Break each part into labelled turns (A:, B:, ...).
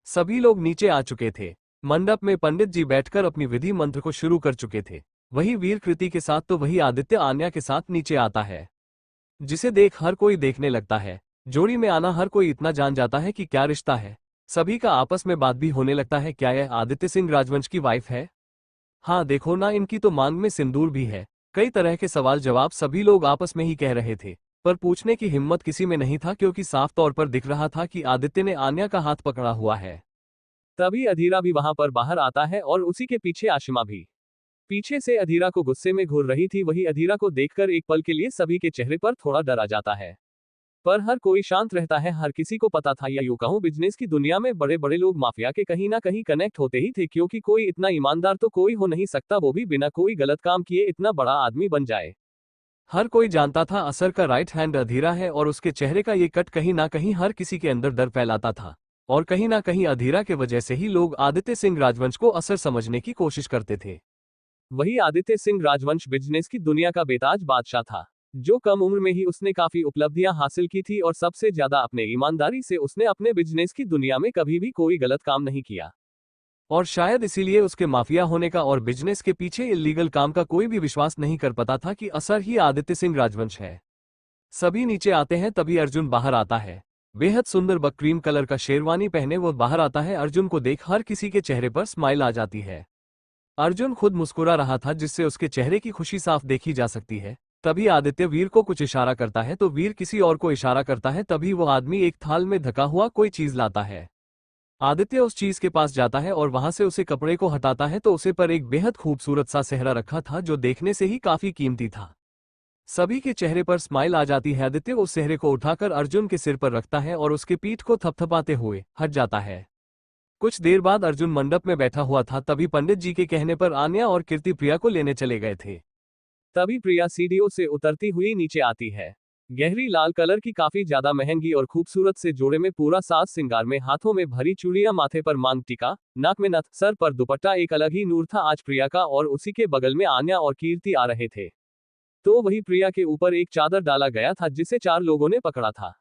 A: सभी लोग नीचे आ चुके थे। मंडप में पंडित जी बैठकर अपनी विधि मंत्र को शुरू कर चुके थे। वही वीर कृति के साथ तो वही आदित्य आन्या के साथ नीचे आता है, जिसे देख हर कोई देखने लगता है। जोड़ी में आना हर कोई इतना जान जाता है कि क्या रिश्ता है। सभी का आपस में बात भी होने लगता है, क्या यह आदित्य सिंह राजवंश की वाइफ है? हाँ देखो ना, इनकी तो मांग में सिंदूर भी है। कई तरह के सवाल जवाब सभी लोग आपस में ही कह रहे थे, पर पूछने की हिम्मत किसी में नहीं था, क्योंकि साफ तौर पर दिख रहा था कि आदित्य ने आन्या का हाथ पकड़ा हुआ है। तभी अधीरा भी वहां पर बाहर आता है और उसी के पीछे आशिमा भी। पीछे से अधीरा को गुस्से में घूर रही थी। वही अधीरा को देखकर एक पल के लिए सभी के चेहरे पर थोड़ा डर आ जाता है, पर हर कोई शांत रहता है। हर किसी को पता था, या यूं कहूं बिजनेस की दुनिया में बड़े बड़े लोग माफिया के कहीं ना कहीं कनेक्ट होते ही थे, क्योंकि कोई इतना ईमानदार तो कोई हो नहीं सकता, वो भी बिना कोई गलत काम किए इतना बड़ा आदमी बन जाए। हर कोई जानता था असर का राइट हैंड अधीरा है, और उसके चेहरे का ये कट कहीं ना कहीं हर किसी के अंदर डर फैलाता था। और कहीं ना कहीं अधीरा के वजह से ही लोग आदित्य सिंह राजवंश को असर समझने की कोशिश करते थे। वही आदित्य सिंह राजवंश बिजनेस की दुनिया का बेताज बादशाह था, जो कम उम्र में ही उसने काफी उपलब्धियां हासिल की थी, और सबसे ज्यादा अपने ईमानदारी से उसने अपने बिजनेस की दुनिया में कभी भी कोई गलत काम नहीं किया। और शायद इसीलिए उसके माफिया होने का और बिजनेस के पीछे इल्लीगल काम का कोई भी विश्वास नहीं कर पाता था कि असर ही आदित्य सिंह राजवंश है। सभी नीचे आते हैं, तभी अर्जुन बाहर आता है। बेहद सुंदर बक्रीम कलर का शेरवानी पहने वो बाहर आता है। अर्जुन को देख हर किसी के चेहरे पर स्माइल आ जाती है। अर्जुन खुद मुस्कुरा रहा था, जिससे उसके चेहरे की खुशी साफ देखी जा सकती है। तभी आदित्य वीर को कुछ इशारा करता है, तो वीर किसी और को इशारा करता है। तभी वो आदमी एक थाल में ढका हुआ कोई चीज लाता है। आदित्य उस चीज के पास जाता है और वहां से उसे कपड़े को हटाता है, तो उसे पर एक बेहद खूबसूरत सा सेहरा रखा था, जो देखने से ही काफी कीमती था। सभी के चेहरे पर स्माइल आ जाती है। आदित्य उस सेहरे को उठाकर अर्जुन के सिर पर रखता है और उसके पीठ को थपथपाते हुए हट जाता है। कुछ देर बाद अर्जुन मंडप में बैठा हुआ था, तभी पंडित जी के कहने पर आन्या और कीर्ति प्रिया को लेने चले गए थे। तभी प्रिया सीढ़ियों से उतरती हुई नीचे आती है। गहरी लाल कलर की काफी ज्यादा महंगी और खूबसूरत से जोड़े में पूरा साज सिंगार में, हाथों में भरी चूड़ियां, माथे पर मांग टीका, नाक में नथ, सर पर दुपट्टा, एक अलग ही नूर था आज प्रिया का। और उसी के बगल में आन्या और कीर्ति आ रहे थे। तो वही प्रिया के ऊपर एक चादर डाला गया था, जिसे 4 लोगों ने पकड़ा था।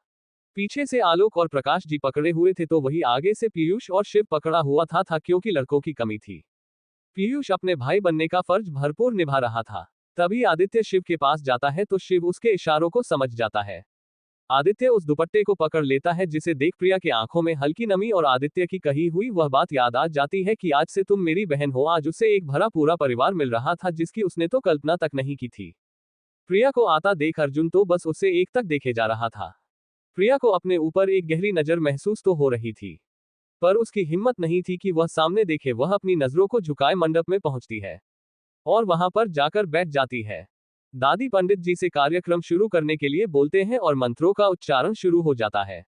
A: पीछे से आलोक और प्रकाश जी पकड़े हुए थे, तो वही आगे से पीयूष और शिव पकड़ा हुआ था, क्योंकि लड़कों की कमी थी। पीयूष अपने भाई बनने का फर्ज भरपूर निभा रहा था। तभी आदित्य शिव के पास जाता है, तो शिव उसके इशारों को समझ जाता है। आदित्य उस दुपट्टे को पकड़ लेता है, जिसे देख प्रिया की आंखों में हल्की नमी और आदित्य की कही हुई वह बात याद आ जाती है कि आज से तुम मेरी बहन हो। आज उसे एक भरा पूरा परिवार मिल रहा था, जिसकी उसने तो कल्पना तक नहीं की थी। प्रिया को आता देख अर्जुन तो बस उसे एक तक देखे जा रहा था। प्रिया को अपने ऊपर एक गहरी नजर महसूस तो हो रही थी, पर उसकी हिम्मत नहीं थी कि वह सामने देखे। वह अपनी नजरों को झुकाए मंडप में पहुंचती है और वहां पर जाकर बैठ जाती है। दादी पंडित जी से कार्यक्रम शुरू करने के लिए बोलते हैं और मंत्रों का उच्चारण शुरू हो जाता है।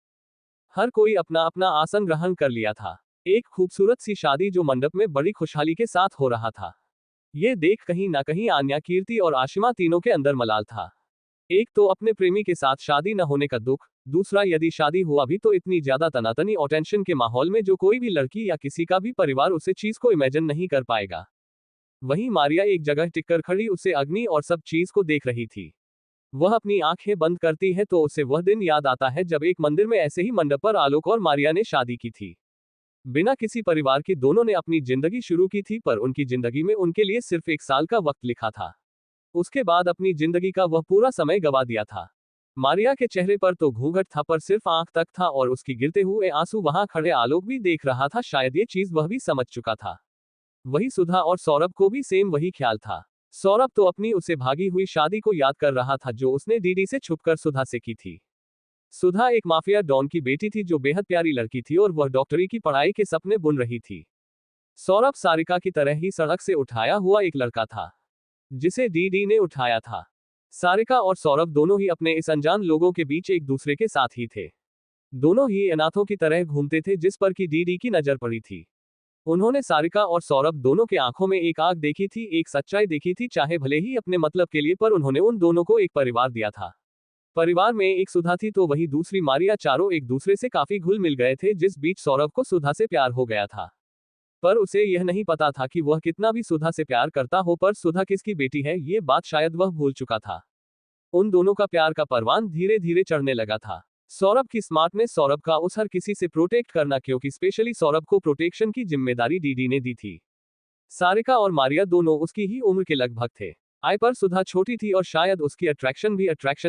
A: हर कोई अपना अपना आसन ग्रहण कर लिया था। एक खूबसूरत सी शादी जो मंडप में बड़ी खुशहाली के साथ हो रहा था। ये देख कहीं ना कहीं आन्या, कीर्ति और आशिमा तीनों के अंदर मलाल था। एक तो अपने प्रेमी के साथ शादी न होने का दुख, दूसरा यदि शादी हुआ भी तो इतनी ज्यादा तनातनी और टेंशन के माहौल में जो कोई भी लड़की या किसी का भी परिवार उसे चीज को इमेजिन नहीं कर पाएगा। वहीं मारिया एक जगह टिककर खड़ी उसे अग्नि और सब चीज को देख रही थी। वह अपनी आंखें बंद करती है तो उसे वह दिन याद आता है जब एक मंदिर में ऐसे ही मंडप पर आलोक और मारिया ने शादी की थी। बिना किसी परिवार की दोनों ने अपनी जिंदगी शुरू की थी, पर उनकी जिंदगी में उनके लिए सिर्फ 1 साल का वक्त लिखा था। उसके बाद अपनी जिंदगी का वह पूरा समय गवा दिया था। मारिया के चेहरे पर तो घूंघट था, पर सिर्फ आंख तक था, और उसकी गिरते हुए आंसू वहां खड़े आलोक भी देख रहा था। शायद ये चीज वह भी समझ चुका था। वही सुधा और सौरभ को भी सेम वही ख्याल था। सौरभ तो अपनी उसे भागी हुई शादी को याद कर रहा था, जो उसने दीदी से छुपकर सुधा से की थी। सुधा एक माफिया डॉन की बेटी थी, जो बेहद प्यारी लड़की थी, और वह डॉक्टरी की पढ़ाई के सपने बुन रही थी। सौरभ सारिका की तरह ही सड़क से उठाया हुआ एक लड़का था, जिसे दीदी ने उठाया था। सारिका और सौरभ दोनों ही अपने इस अनजान लोगों के बीच एक दूसरे के साथ ही थे। दोनों ही अनाथों की तरह घूमते थे, जिस पर की दीदी की नजर पड़ी थी। उन्होंने सारिका और सौरभ दोनों के आंखों में एक आग देखी थी, एक सच्चाई देखी थी, चाहे भले ही अपने मतलब के लिए, पर उन्होंने उन दोनों को एक परिवार दिया था। परिवार में एक सुधा थी तो वही दूसरी मारिया। चारों एक दूसरे से काफी घुल मिल गए थे, जिस बीच सौरभ को सुधा से प्यार हो गया था। पर उसे यह नहीं पता था कि वह कितना भी सुधा से प्यार करता हो, पर सुधा किसकी बेटी है ये बात शायद वह भूल चुका था। उन दोनों का प्यार का परवान धीरे धीरे चढ़ने लगा था। सौरभ की स्मार्टनेस, सौरभ का उस हर किसी से प्रोटेक्ट करना, क्योंकि स्पेशली सौरभ को प्रोटेक्शन की जिम्मेदारी डीडी ने दी थी। सारिका और मारिया दोनों उसकी ही उम्र के लगभग थे। आय पर सुधा छोटी थी और शायद उसकी अट्रैक्शन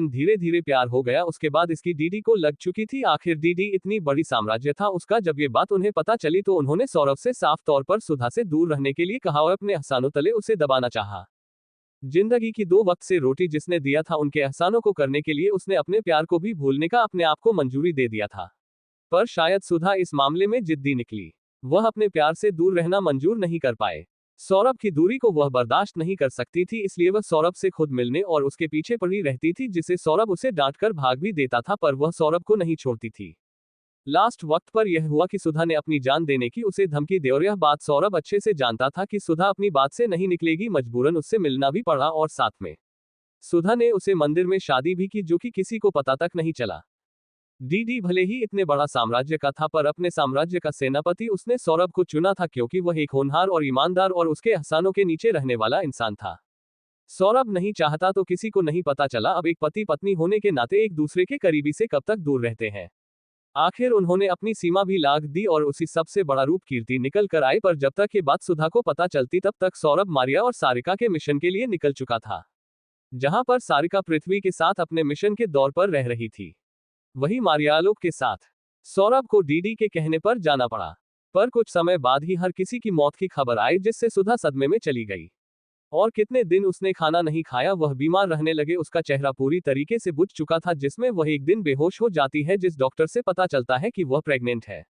A: धीरे धीरे प्यार हो गया। उसके बाद इसकी डीडी को लग चुकी थी। आखिर डीडी इतनी बड़ी साम्राज्य था उसका। जब ये बात उन्हें पता चली तो उन्होंने सौरभ से साफ तौर पर सुधा से दूर रहने के लिए कहा और अपने एहसानों तले उसे दबाना चाहा। जिंदगी की 2 वक्त से रोटी जिसने दिया था, उनके एहसानों को करने के लिए उसने अपने प्यार को भी भूलने का अपने आप को मंजूरी दे दिया था। पर शायद सुधा इस मामले में जिद्दी निकली। वह अपने प्यार से दूर रहना मंजूर नहीं कर पाए। सौरभ की दूरी को वह बर्दाश्त नहीं कर सकती थी, इसलिए वह सौरभ से खुद मिलने और उसके पीछे पड़ी रहती थी, जिसे सौरभ उसे डांटकर भाग भी देता था, पर वह सौरभ को नहीं छोड़ती थी। लास्ट वक्त पर यह हुआ कि सुधा ने अपनी जान देने की उसे धमकी दी और यह बात सौरभ अच्छे से जानता था कि सुधा अपनी बात से नहीं निकलेगी। मजबूरन उससे मिलना भी पड़ा और साथ में सुधा ने उसे मंदिर में शादी भी की, जो कि किसी को पता तक नहीं चला। डीडी भले ही इतने बड़ा साम्राज्य का था, पर अपने साम्राज्य का सेनापति उसने सौरभ को चुना था, क्योंकि वह एक होनहार और ईमानदार और उसके एहसानों के नीचे रहने वाला इंसान था। सौरभ नहीं चाहता तो किसी को नहीं पता चला। अब एक पति पत्नी होने के नाते एक दूसरे के करीबी से कब तक दूर रहते हैं। आखिर उन्होंने अपनी सीमा भी लांघ दी और उसी सबसे बड़ा रूप कीर्ति निकल कर आई। पर जब तक ये बात सुधा को पता चलती तब तक सौरभ मारिया और सारिका के मिशन के लिए निकल चुका था। जहां पर सारिका पृथ्वी के साथ अपने मिशन के दौर पर रह रही थी, वही मारिया आलोक के साथ। सौरभ को डीडी के कहने पर जाना पड़ा। पर कुछ समय बाद ही हर किसी की मौत की खबर आई, जिससे सुधा सदमे में चली गई। और कितने दिन उसने खाना नहीं खाया। वह बीमार रहने लगे। उसका चेहरा पूरी तरीके से बुझ चुका था, जिसमें वह एक दिन बेहोश हो जाती है, जिस डॉक्टर से पता चलता है कि वह प्रेग्नेंट है।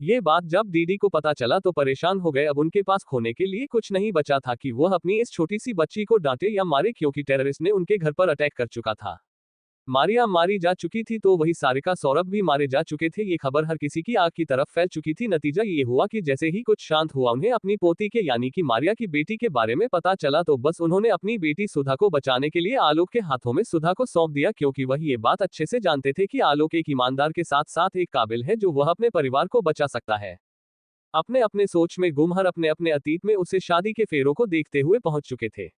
A: ये बात जब डीडी को पता चला तो परेशान हो गए। अब उनके पास खोने के लिए कुछ नहीं बचा था कि वह अपनी इस छोटी सी बच्ची को डांटे या मारे, क्योंकि टेररिस्ट ने उनके घर पर अटैक कर चुका था। मारिया मारी जा चुकी थी तो वही सारिका सौरभ भी मारे जा चुके थे। ये खबर हर किसी की आग की तरफ फैल चुकी थी। नतीजा ये हुआ कि जैसे ही कुछ शांत हुआ, उन्हें अपनी पोती के यानी कि मारिया की बेटी के बारे में पता चला, तो बस उन्होंने अपनी बेटी सुधा को बचाने के लिए आलोक के हाथों में सुधा को सौंप दिया, क्योंकि वह ये बात अच्छे से जानते थे कि आलोक एक ईमानदार के साथ साथ एक काबिल है, जो वह अपने परिवार को बचा सकता है। अपने अपने सोच में गुम, हर अपने अपने अतीत में उसे शादी के फेरों को देखते हुए पहुंच चुके थे।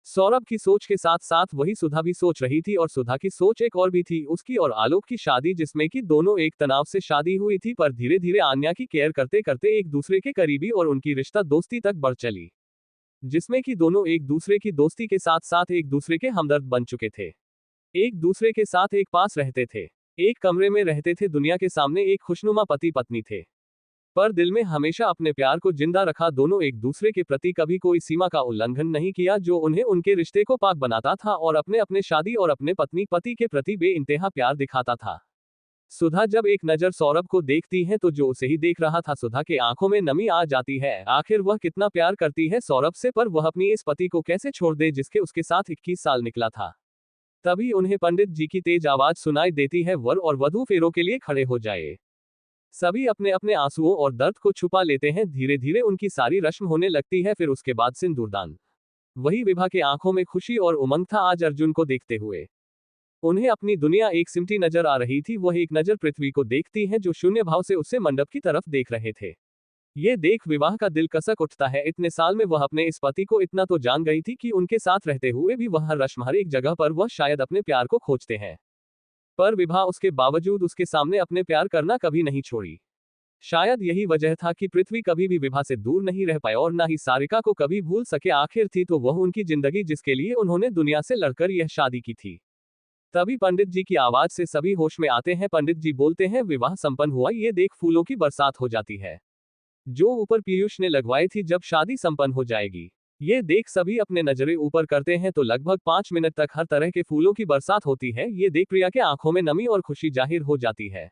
A: सौरभ की सोच के साथ साथ वही सुधा भी सोच रही थी, और सुधा की सोच एक और भी थी, उसकी और आलोक की शादी, जिसमें कि दोनों एक तनाव से शादी हुई थी। पर धीरे धीरे आन्या की केयर करते करते एक दूसरे के करीबी और उनकी रिश्ता दोस्ती तक बढ़ चली, जिसमें कि दोनों एक दूसरे की दोस्ती के साथ साथ एक दूसरे के हमदर्द बन चुके थे। एक दूसरे के साथ एक पास रहते थे, एक कमरे में रहते थे। दुनिया के सामने एक खुशनुमा पति पत्नी थे, पर दिल में हमेशा अपने प्यार को जिंदा रखा। दोनों एक दूसरे के प्रति कभी कोई सीमा का उल्लंघन नहीं किया, जो उन्हें उनके रिश्ते को पाक बनाता था, और अपने अपने शादी और अपने पत्नी पति के प्रति बेइंतहा प्यार दिखाता था। सुधा जब एक नजर सौरभ को देखती है तो जो उसे ही देख रहा था, सुधा के आंखों में नमी आ जाती है। आखिर वह कितना प्यार करती है सौरभ से, पर वह अपनी इस पति को कैसे छोड़ दे जिसके उसके साथ 21 साल निकला था। तभी उन्हें पंडित जी की तेज आवाज सुनाई देती है, वर और वधू फेरों के लिए खड़े हो जाए। सभी अपने अपने आंसुओं और दर्द को छुपा लेते हैं। धीरे धीरे उनकी सारी रस्म होने लगती है, फिर उसके बाद सिंदूरदान। वही विभा के आंखों में खुशी और उमंग था आज अर्जुन को देखते हुए। उन्हें अपनी दुनिया एक सिमटी नजर आ रही थी। वह एक नजर पृथ्वी को देखती है, जो शून्य भाव से उससे मंडप की तरफ देख रहे थे। ये देख विवाह का दिल कसक उठता है। इतने साल में वह अपने इस पति को इतना तो जान गई थी कि उनके साथ रहते हुए भी वह हर रस्म, हर एक जगह पर वह शायद अपने प्यार को खोजते हैं। पर विभा उसके बावजूद उसके सामने अपने प्यार करना कभी नहीं छोड़ी। शायद यही वजह था कि पृथ्वी कभी भी विभा से दूर नहीं रह पाए और ना ही सारिका को कभी भूल सके। आखिर थी तो वह उनकी जिंदगी, जिसके लिए उन्होंने दुनिया से लड़कर यह शादी की थी। तभी पंडित जी की आवाज से सभी होश में आते हैं। पंडित जी बोलते हैं, विवाह संपन्न हुआ, ये देख फूलों की बरसात हो जाती है, जो ऊपर पीयूष ने लगवाई थी। जब शादी संपन्न हो जाएगी, ये देख सभी अपने नजरें ऊपर करते हैं तो लगभग 5 मिनट तक हर तरह के फूलों की बरसात होती है। ये देख प्रिया के आंखों में नमी और खुशी जाहिर हो जाती है।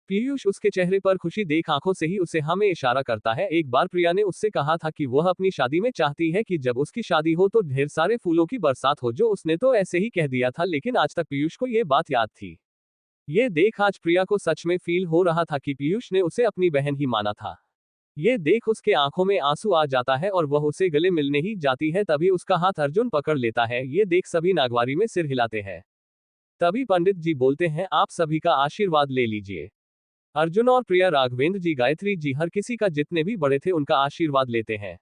A: पीयूष उसके चेहरे पर खुशी देख आंखों से ही उसे हमें इशारा करता है। एक बार प्रिया ने उससे कहा था कि वह अपनी शादी में चाहती है कि जब उसकी शादी हो तो ढेर सारे फूलों की बरसात हो, जो उसने तो ऐसे ही कह दिया था, लेकिन आज तक पीयूष को यह बात याद थी। ये देख आज प्रिया को सच में फील हो रहा था कि पीयूष ने उसे अपनी बहन ही माना था। ये देख उसके आंखों में आंसू आ जाता है और वह उसे गले मिलने ही जाती है। तभी उसका हाथ अर्जुन पकड़ लेता है। ये देख सभी नागवारी में सिर हिलाते हैं। तभी पंडित जी बोलते हैं, आप सभी का आशीर्वाद ले लीजिए। अर्जुन और प्रिया, राघवेंद्र जी, गायत्री जी, हर किसी का, जितने भी बड़े थे, उनका आशीर्वाद लेते हैं।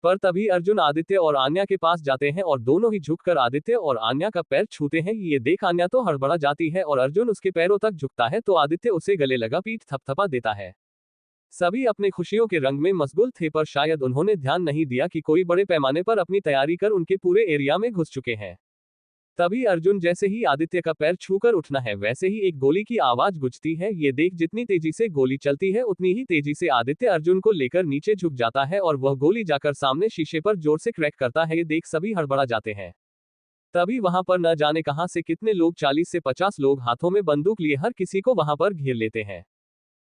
A: पर तभी अर्जुन आदित्य और आन्या के पास जाते हैं और दोनों ही झुककर आदित्य और आन्या का पैर छूते हैं। ये देख आन्या तो हड़बड़ा जाती है और अर्जुन उसके पैरों तक झुकता है तो आदित्य उसे गले लगा पीठ थपथपा देता है। सभी अपने खुशियों के रंग में मशगूल थे पर शायद उन्होंने ध्यान नहीं दिया कि कोई बड़े पैमाने पर अपनी तैयारी कर उनके पूरे एरिया में घुस चुके हैं। तभी अर्जुन जैसे ही आदित्य का पैर छूकर उठना है वैसे ही एक गोली की आवाज गूंजती है। ये देख जितनी तेजी से गोली चलती है उतनी ही तेजी से आदित्य अर्जुन को लेकर नीचे झुक जाता है और वह गोली जाकर सामने शीशे पर जोर से क्रैक करता है। ये देख सभी हड़बड़ा जाते हैं। तभी वहां पर न जाने कहां से कितने लोग 40 से 50 लोग हाथों में बंदूक लिए हर किसी को वहां पर घेर लेते हैं।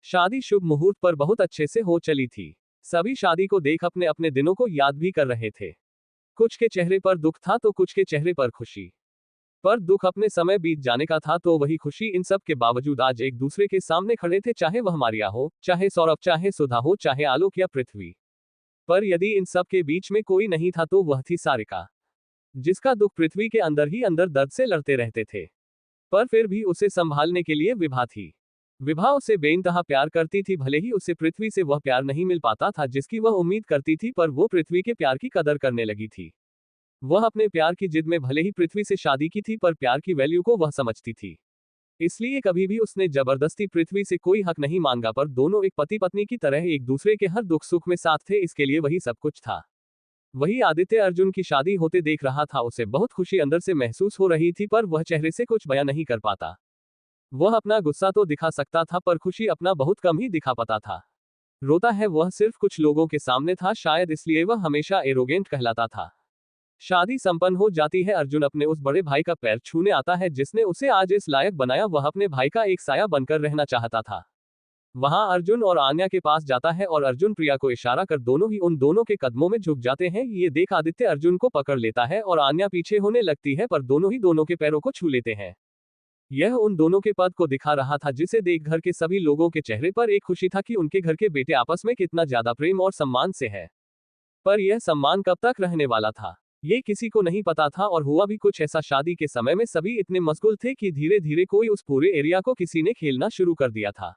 A: शादी शुभ मुहूर्त पर बहुत अच्छे से हो चली थी। सभी शादी को देख अपने अपने दिनों को याद भी कर रहे थे। कुछ के चेहरे पर दुख था तो कुछ के चेहरे पर खुशी। पर दुख अपने समय बीत जाने का था तो वही खुशी इन सब के बावजूद आज एक दूसरे के सामने खड़े थे, चाहे वह मारिया हो, चाहे सौरभ, चाहे सुधा हो, चाहे आलोक या पृथ्वी। पर यदि इन सब के बीच में कोई नहीं था तो वह थी सारिका, जिसका दुख पृथ्वी के अंदर ही अंदर दर्द से लड़ते रहते थे। पर फिर भी उसे संभालने के लिए विभा थी। विभा उसे बेइंतहा प्यार करती थी। भले ही उसे पृथ्वी से वह प्यार नहीं मिल पाता था जिसकी वह उम्मीद करती थी, पर वो पृथ्वी के प्यार की कदर करने लगी थी। वह अपने प्यार की जिद में भले ही पृथ्वी से शादी की थी पर प्यार की वैल्यू को वह समझती थी। इसलिए कभी भी उसने जबरदस्ती पृथ्वी से कोई हक नहीं मांगा, पर दोनों एक पति पत्नी की तरह एक दूसरे के हर दुख सुख में साथ थे। इसके लिए वही सब कुछ था। वही आदित्य अर्जुन की शादी होते देख रहा था। उसे बहुत खुशी अंदर से महसूस हो रही थी पर वह चेहरे से कुछ बयां नहीं कर पाता। वह अपना गुस्सा तो दिखा सकता था पर खुशी अपना बहुत कम ही दिखा पाता था। रोता है वह सिर्फ कुछ लोगों के सामने था, शायद इसलिए वह हमेशा एरोगेंट कहलाता था। शादी संपन्न हो जाती है। अर्जुन अपने उस बड़े भाई का पैर छूने आता है जिसने उसे आज इस लायक बनाया। वह अपने भाई का एक साया बनकर रहना चाहता था। वहां अर्जुन और आन्या के पास जाता है और अर्जुन प्रिया को इशारा कर दोनों ही उन दोनों के कदमों में झुक जाते हैं। ये देख आदित्य अर्जुन को पकड़ लेता है और आन्या पीछे होने लगती है, पर दोनों ही दोनों के पैरों को छू लेते हैं। यह उन दोनों के पद को दिखा रहा था जिसे देख घर के सभी लोगों के चेहरे पर एक खुशी था कि उनके घर के बेटे आपस में कितना ज्यादा प्रेम और सम्मान से है। पर यह सम्मान कब तक रहने वाला था ये किसी को नहीं पता था। और हुआ भी कुछ ऐसा, शादी के समय में सभी इतने मशगूल थे कि धीरे धीरे कोई उस पूरे एरिया को किसी ने खेलना शुरू कर दिया था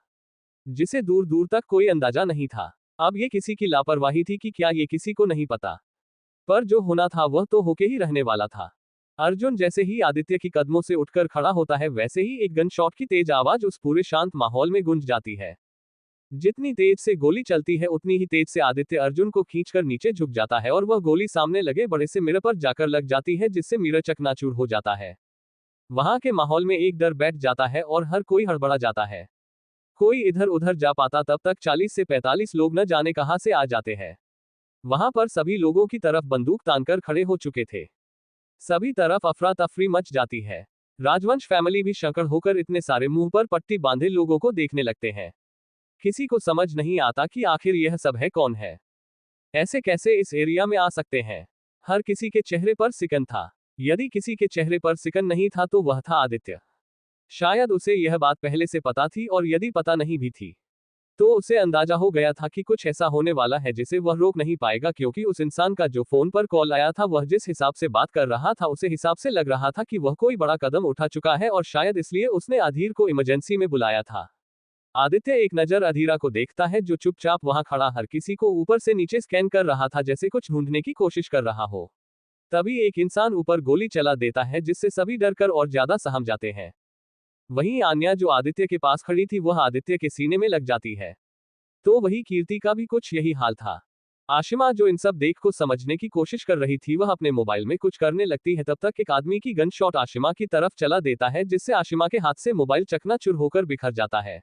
A: जिसे दूर दूर तक कोई अंदाजा नहीं था। अब ये किसी की लापरवाही थी कि क्या ये किसी को नहीं पता, पर जो होना था वह तो होके ही रहने वाला था। अर्जुन जैसे ही आदित्य की कदमों से उठकर खड़ा होता है वैसे ही एक गन शॉट की तेज आवाज उस पूरे शांत माहौल में गूंज जाती है। जितनी तेज से गोली चलती है उतनी ही तेज से आदित्य अर्जुन को खींचकर नीचे झुक जाता है और वह गोली सामने लगे बड़े से मिरर पर जाकर लग जाती है जिससे मिरर चकनाचूर हो जाता है। वहां के माहौल में एक डर बैठ जाता है और हर कोई हड़बड़ा जाता है। कोई इधर उधर जा पाता तब तक 40 से 45 लोग न जाने कहां से आ जाते हैं। वहां पर सभी लोगों की तरफ बंदूक तानकर खड़े हो चुके थे। सभी तरफ अफरा तफरी मच जाती है। राजवंश फैमिली भी शंकड़ होकर इतने सारे मुंह पर पट्टी बांधे लोगों को देखने लगते हैं। किसी को समझ नहीं आता कि आखिर यह सब है कौन है, ऐसे कैसे इस एरिया में आ सकते हैं। हर किसी के चेहरे पर सिकन था। यदि किसी के चेहरे पर सिकन नहीं था तो वह था आदित्य। शायद उसे यह बात पहले से पता थी, और यदि पता नहीं भी थी तो उसे अंदाजा हो गया था कि कुछ ऐसा होने वाला है जिसे वह रोक नहीं पाएगा, क्योंकि उस इंसान का जो फोन पर कॉल आया था वह जिस हिसाब से बात कर रहा था उसे हिसाब से लग रहा था कि वह कोई बड़ा कदम उठा चुका है, और शायद इसलिए उसने अधीर को इमरजेंसी में बुलाया था। आदित्य एक नजर अधीरा को देखता है जो चुपचाप वहां खड़ा हर किसी को ऊपर से नीचे स्कैन कर रहा था जैसे कुछ ढूंढने की कोशिश कर रहा हो। तभी एक इंसान ऊपर गोली चला देता है जिससे सभी डरकर और ज्यादा सहम जाते हैं। वहीं आन्या जो आदित्य के पास खड़ी थी वह आदित्य के सीने में लग जाती है। तो वही कीर्ति का भी कुछ यही हाल था। आशिमा जो इन सब देख को समझने की कोशिश कर रही थी वह अपने मोबाइल में कुछ करने लगती है। तब तक एक आदमी की गन शॉट आशिमा की तरफ चला देता है जिससे आशिमा के हाथ से मोबाइल चकनाचूर होकर बिखर जाता है।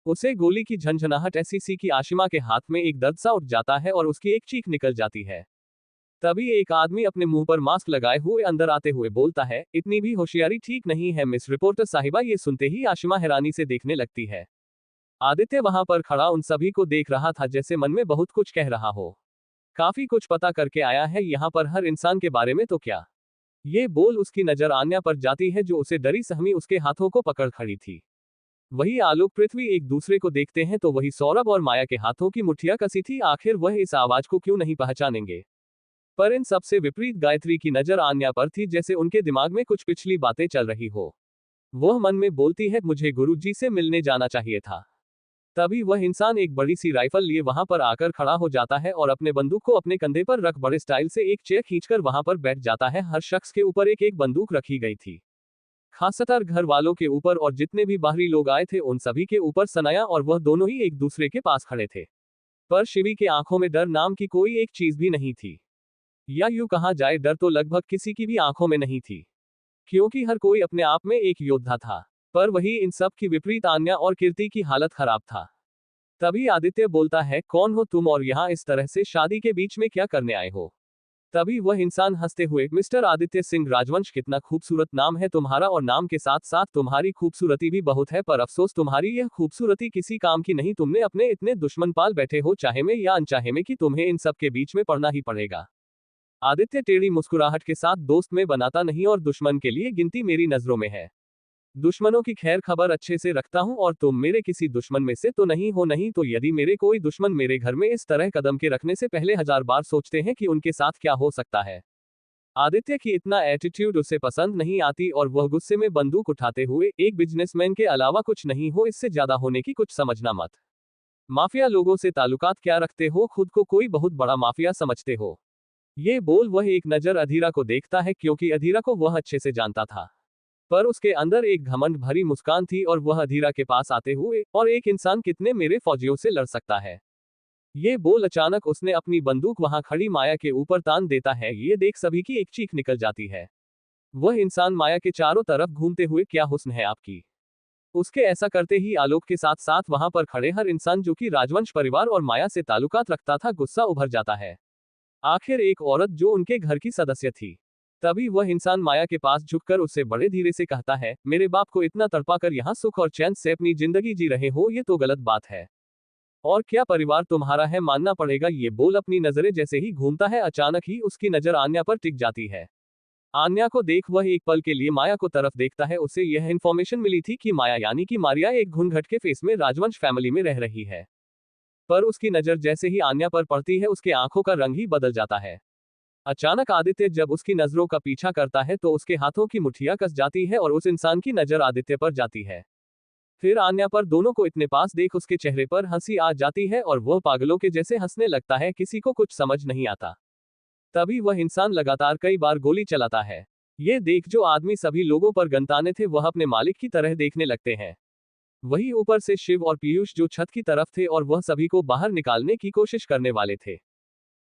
A: उसे गोली की झंझनाहट ऐसी सी कि आशिमा के हाथ में एक दर्द सा उठ जाता है और उसकी एक चीख निकल जाती है। तभी एक आदमी अपने मुंह पर मास्क लगाए हुए अंदर आते हुए बोलता है, इतनी भी होशियारी ठीक नहीं है मिस रिपोर्टर साहिबा। ये सुनते ही आशिमा हैरानी से देखने लगती है। आदित्य वहां पर खड़ा उन सभी को देख रहा था जैसे मन में बहुत कुछ कह रहा हो। काफी कुछ पता करके आया है यहाँ पर हर इंसान के बारे में तो क्या। ये बोल उसकी नजर आन्या पर जाती है जो उसे डरी सहमी उसके हाथों को पकड़ खड़ी थी। वही आलोक पृथ्वी एक दूसरे को देखते हैं तो वही सौरभ और माया के हाथों की मुठ्ठियां कसी थी। आखिर वह इस आवाज को क्यों नहीं पहचानेंगे। पर इन सबसे विपरीत गायत्री की नजर आन्या पर थी, जैसे उनके दिमाग में कुछ पिछली बातें चल रही हो। वह मन में बोलती है, मुझे गुरुजी से मिलने जाना चाहिए था। तभी वह इंसान एक बड़ी सी राइफल लिए वहां पर आकर खड़ा हो जाता है और अपने बंदूक को अपने कंधे पर रख बड़े स्टाइल से एक चेयर खींचकर वहां पर बैठ जाता है। हर शख्स के ऊपर एक एक बंदूक रखी गई थी, खासकर घर वालों के ऊपर, और जितने भी बाहरी लोग आए थे उन सभी के ऊपर सनाया और वह दोनों ही एक दूसरे के पास खड़े थे। पर शिवी के आंखों में डर नाम की कोई एक चीज भी नहीं थी, या यूं कहा जाए डर तो लगभग किसी की भी आंखों में नहीं थी, क्योंकि हर कोई अपने आप में एक योद्धा था। पर वही इन सब की विपरीत आन्या और कीर्ति की हालत खराब था। तभी आदित्य बोलता है, कौन हो तुम और यहाँ इस तरह से शादी के बीच में क्या करने आए हो? तभी वह इंसान हंसते हुए, मिस्टर आदित्य सिंह राजवंश, कितना खूबसूरत नाम है तुम्हारा, और नाम के साथ साथ तुम्हारी खूबसूरती भी बहुत है, पर अफसोस तुम्हारी यह खूबसूरती किसी काम की नहीं। तुमने अपने इतने दुश्मन पाल बैठे हो, चाहे में या अनचाहे में, कि तुम्हें इन सब के बीच में पड़ना ही पड़ेगा। आदित्य टेढ़ी मुस्कुराहट के साथ, दोस्त में बनाता नहीं और दुश्मन के लिए गिनती मेरी नजरों में है। दुश्मनों की खैर खबर अच्छे से रखता हूं, और तुम मेरे किसी दुश्मन में से तो नहीं हो? नहीं तो यदि मेरे कोई दुश्मन मेरे घर में इस तरह कदम के रखने से पहले 1000 बार सोचते हैं कि उनके साथ क्या हो सकता है। आदित्य की इतना एटीट्यूड उसे पसंद नहीं आती और वह गुस्से में बंदूक उठाते हुए, एक बिजनेसमैन के अलावा कुछ नहीं हो, इससे ज्यादा होने की कुछ समझना मत। माफिया लोगों से ताल्लुकात क्या रखते हो? खुद को कोई बहुत बड़ा माफिया समझते हो? ये बोल वह एक नजर अधीरा को देखता है, क्योंकि अधीरा को वह अच्छे से जानता था। पर उसके अंदर एक घमंड भरी मुस्कान थी, और वह अधीरा के पास आते हुए, और एक इंसान कितने मेरे फौजियों से लड़ सकता है? ये बोल अचानक उसने अपनी बंदूक वहां खड़ी माया के ऊपर तान देता है। ये देख सभी की एक चीख निकल जाती है। वह इंसान माया के चारों तरफ घूमते हुए, क्या हुस्न है आपकी? उसके ऐसा करते ही आलोक के साथ साथ वहां पर खड़े हर इंसान, जो कि राजवंश परिवार और माया से ताल्लुकात रखता था, गुस्सा उभर जाता है। आखिर एक औरत जो उनके घर की सदस्य थी। तभी वह इंसान माया के पास झुककर उससे बड़े धीरे से कहता है, मेरे बाप को इतना तड़पा कर यहाँ सुख और चैन से अपनी जिंदगी जी रहे हो, ये तो गलत बात है। और क्या परिवार तुम्हारा है, मानना पड़ेगा। ये बोल अपनी नजरें जैसे ही घूमता है, अचानक ही उसकी नजर आन्या पर टिक जाती है। आन्या को देख वह एक पल के लिए माया को तरफ देखता है। उसे यह इन्फॉर्मेशन मिली थी कि माया यानी कि मारिया एक घूंघट के फेस में राजवंश फैमिली में रह रही है। पर उसकी नजर जैसे ही आन्या पर पड़ती है, उसके आंखों का रंग ही बदल जाता है। अचानक आदित्य जब उसकी नजरों का पीछा करता है तो उसके हाथों की मुठ्ठियां कस जाती है और उस इंसान की नजर आदित्य पर जाती है। फिर आन्या पर। दोनों को इतने पास देख उसके चेहरे पर हंसी आ जाती है और वह पागलों के जैसे हंसने लगता है, किसी को कुछ समझ नहीं आता। तभी वह इंसान लगातार कई बार गोली चलाता है। ये देख जो आदमी सभी लोगों पर गनताने थे, वह अपने मालिक की तरह देखने लगते हैं। वही ऊपर से शिव और पीयूष जो छत की तरफ थे और वह सभी को बाहर निकालने की कोशिश करने वाले थे।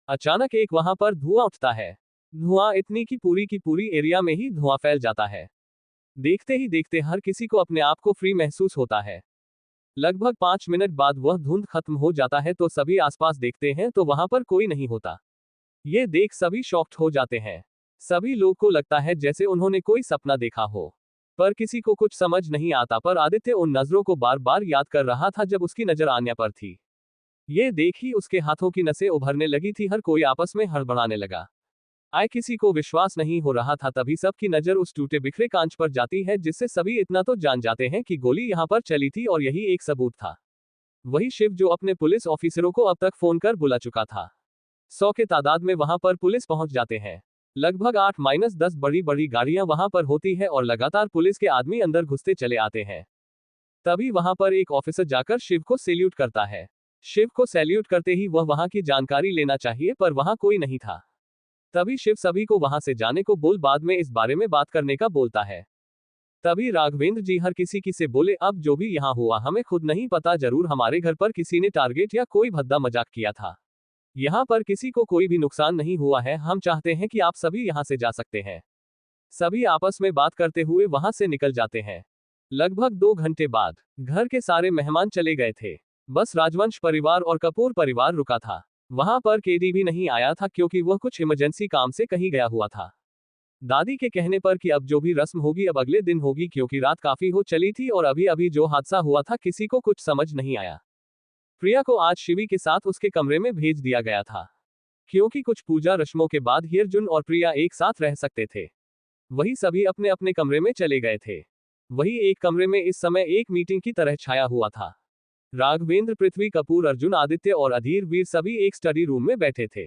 A: अचानक एक वहां पर धुआं उठता है। धुआं इतनी की पूरी एरिया में ही धुआं फैल जाता है। देखते ही देखते हर किसी को अपने आप को फ्री महसूस होता है। लगभग 5 मिनट बाद वह धुंध खत्म हो जाता है तो सभी आसपास देखते हैं तो वहां पर कोई नहीं होता। ये देख सभी शॉक्ड हो जाते हैं। सभी लोग को लगता है जैसे उन्होंने कोई सपना देखा हो, पर किसी को कुछ समझ नहीं आता। पर आदित्य उन नजरों को बार बार याद कर रहा था जब उसकी नजर आन्या पर थी। ये देख ही उसके हाथों की नसें उभरने लगी थी। हर कोई आपस में हड़बड़ाने लगा। आय किसी को विश्वास नहीं हो रहा था। तभी सबकी नजर उस टूटे बिखरे कांच पर जाती है, जिससे सभी इतना तो जान जाते हैं कि गोली यहां पर चली थी और यही एक सबूत था। वही शिव जो अपने पुलिस ऑफिसरों को अब तक फोन कर बुला चुका था। 100 के तादाद में वहां पर पुलिस पहुंच जाते हैं। लगभग 8-10 बड़ी बड़ी गाड़ियां वहां पर होती है और लगातार पुलिस के आदमी अंदर घुसते चले आते हैं। तभी वहां पर एक ऑफिसर जाकर शिव को सैल्यूट करता है। शिव को सैल्यूट करते ही वह वहां की जानकारी लेना चाहिए, पर वहां कोई नहीं था। तभी शिव सभी को वहां से जाने को बोल बाद में इस बारे में बात करने का बोलता है। तभी राघवेंद्र जी हर किसी की से बोले, अब जो भी यहाँ हुआ हमें खुद नहीं पता, जरूर हमारे घर पर किसी ने टारगेट या कोई भद्दा मजाक किया था। यहाँ पर किसी को कोई भी नुकसान नहीं हुआ है। हम चाहते हैं कि आप सभी यहाँ से जा सकते हैं। सभी आपस में बात करते हुए वहां से निकल जाते हैं। लगभग 2 घंटे बाद घर के सारे मेहमान चले गए थे। बस राजवंश परिवार और कपूर परिवार रुका था। वहां पर केडी भी नहीं आया था, क्योंकि वह कुछ इमरजेंसी काम से कहीं गया हुआ था। दादी के कहने पर कि अब जो भी रस्म होगी अब अगले दिन होगी, क्योंकि रात काफी हो चली थी और अभी अभी जो हादसा हुआ था किसी को कुछ समझ नहीं आया। प्रिया को आज शिवी के साथ उसके कमरे में भेज दिया गया था, क्योंकि कुछ पूजा रस्मों के बाद ही अर्जुन और प्रिया एक साथ रह सकते थे। वही सभी अपने अपने कमरे में चले गए थे। वही एक कमरे में इस समय एक मीटिंग की तरह छाया हुआ था। राघवेंद्र, पृथ्वी, कपूर, अर्जुन, आदित्य और अधीर वीर सभी एक स्टडी रूम में बैठे थे।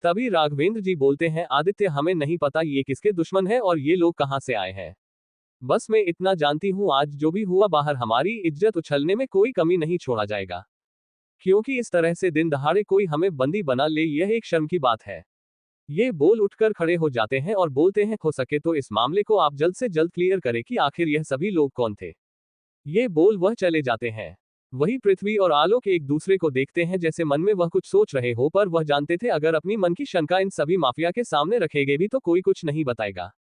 A: तभी राघवेंद्र जी बोलते हैं, आदित्य हमें नहीं पता ये किसके दुश्मन है और ये लोग कहां से आए हैं। बस मैं इतना जानती हूँ, आज जो भी हुआ बाहर हमारी इज्जत उछलने में कोई कमी नहीं छोड़ा जाएगा। क्योंकि इस तरह से दिन दहाड़े कोई हमें बंदी बना ले, यह एक शर्म की बात है। ये बोल उठकर खड़े हो जाते हैं और बोलते हैं, हो सके तो इस मामले को आप जल्द से जल्द क्लियर करें कि आखिर यह सभी लोग कौन थे। ये बोल वह चले जाते हैं। वही पृथ्वी और आलोक एक दूसरे को देखते हैं, जैसे मन में वह कुछ सोच रहे हो, पर वह जानते थे अगर अपनी मन की शंका इन सभी माफिया के सामने रखेंगे भी तो कोई कुछ नहीं बताएगा।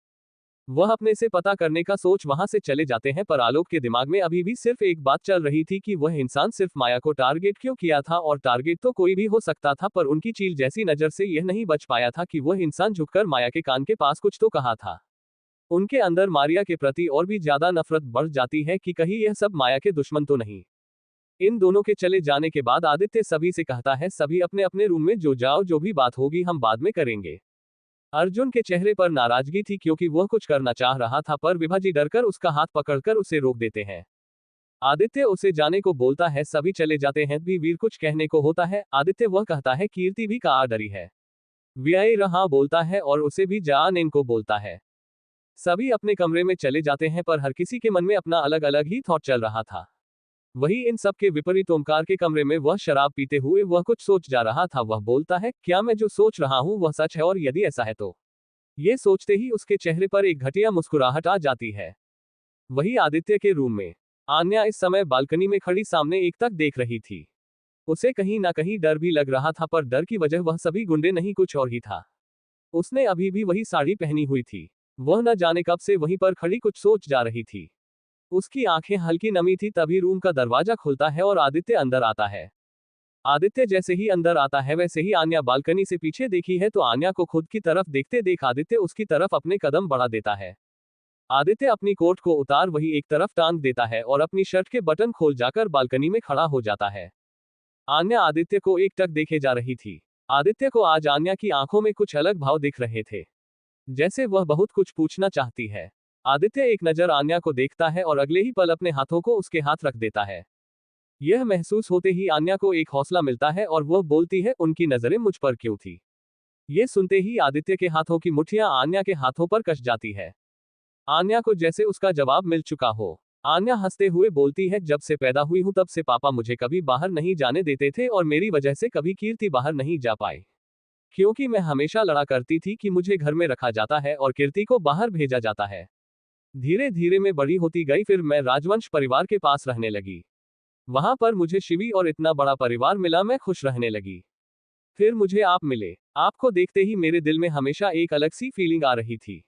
A: वह अपने से पता करने का सोच वहां से चले जाते हैं, पर आलोक के दिमाग में अभी भी सिर्फ एक बात चल रही थी कि वह इंसान सिर्फ माया को टारगेट क्यों किया था, और टारगेट तो कोई भी हो सकता था, पर उनकी चील जैसी नजर से यह नहीं बच पाया था कि वह इंसान झुककर माया के कान के पास कुछ तो कहा था। उनके अंदर मारिया के प्रति और भी ज्यादा नफरत बढ़ जाती है कि कहीं यह सब माया के दुश्मन तो नहीं। इन दोनों के चले जाने के बाद आदित्य सभी से कहता है, सभी अपने अपने रूम में जो जाओ, जो भी बात होगी हम बाद में करेंगे। अर्जुन के चेहरे पर नाराजगी थी क्योंकि वह कुछ करना चाह रहा था, पर विभाजी डरकर उसका हाथ पकड़कर उसे रोक देते हैं। आदित्य उसे जाने को बोलता है, सभी चले जाते हैं। भी वीर कुछ कहने को होता है, आदित्य वह कहता है, कीर्ति भी का डरी है। व्यय रहा बोलता है और उसे भी जान इनको बोलता है। सभी अपने कमरे में चले जाते हैं, पर हर किसी के मन में अपना अलग अलग ही थॉट चल रहा था। वही इन सब के विपरीत ओमकार के कमरे में वह शराब पीते हुए वह कुछ सोच जा रहा था। वह बोलता है, क्या मैं जो सोच रहा हूं वह सच है, और यदि ऐसा है तो। ये सोचते ही उसके चेहरे पर एक घटिया मुस्कुराहट आ जाती है। वही आदित्य के रूम में आन्या इस समय बालकनी में खड़ी सामने एक तक देख रही थी। उसे कहीं ना कहीं डर भी लग रहा था, पर डर की वजह वह सभी गुंडे नहीं कुछ और ही था। उसने अभी भी वही साड़ी पहनी हुई थी। वह न जाने कब से वहीं पर खड़ी कुछ सोच जा रही थी। उसकी आंखें हल्की नमी थी। तभी रूम का दरवाजा खुलता है और आदित्य अंदर आता है। आदित्य जैसे ही अंदर आता है वैसे ही आन्या बालकनी से पीछे देखी है तो आन्या को खुद की तरफ देखते देख आदित्य उसकी तरफ अपने कदम बढ़ा देता है। आदित्य अपनी कोट को उतार वही एक तरफ टांग देता है और अपनी शर्ट के बटन खोल जाकर बालकनी में खड़ा हो जाता है। आन्या आदित्य को एकटक देखे जा रही थी। आदित्य को आज आन्या की आंखों में कुछ अलग भाव दिख रहे थे, जैसे वह बहुत कुछ पूछना चाहती है। आदित्य एक नजर आन्या को देखता है और अगले ही पल अपने हाथों को उसके हाथ रख देता है। यह महसूस होते ही आन्या को एक हौसला मिलता है और वह बोलती है, उनकी नजरें मुझ पर क्यों थी। ये सुनते ही आदित्य के हाथों की मुठ्ठियां आन्या के हाथों पर कस जाती है। आन्या को जैसे उसका जवाब मिल चुका हो। आन्या हंसते हुए बोलती है, जब से पैदा हुई हूं तब से पापा मुझे कभी बाहर नहीं जाने देते थे और मेरी वजह से कभी कीर्ति बाहर नहीं जा पाई। क्योंकि मैं हमेशा लड़ा करती थी कि मुझे घर में रखा जाता है और कीर्ति को बाहर भेजा जाता है। धीरे धीरे मैं बड़ी होती गई, फिर मैं राजवंश परिवार के पास रहने लगी। वहां पर मुझे शिवी और इतना बड़ा परिवार मिला, मैं खुश रहने लगी। फिर मुझे आप मिले। आपको देखते ही मेरे दिल में हमेशा एक अलग सी फीलिंग आ रही थी।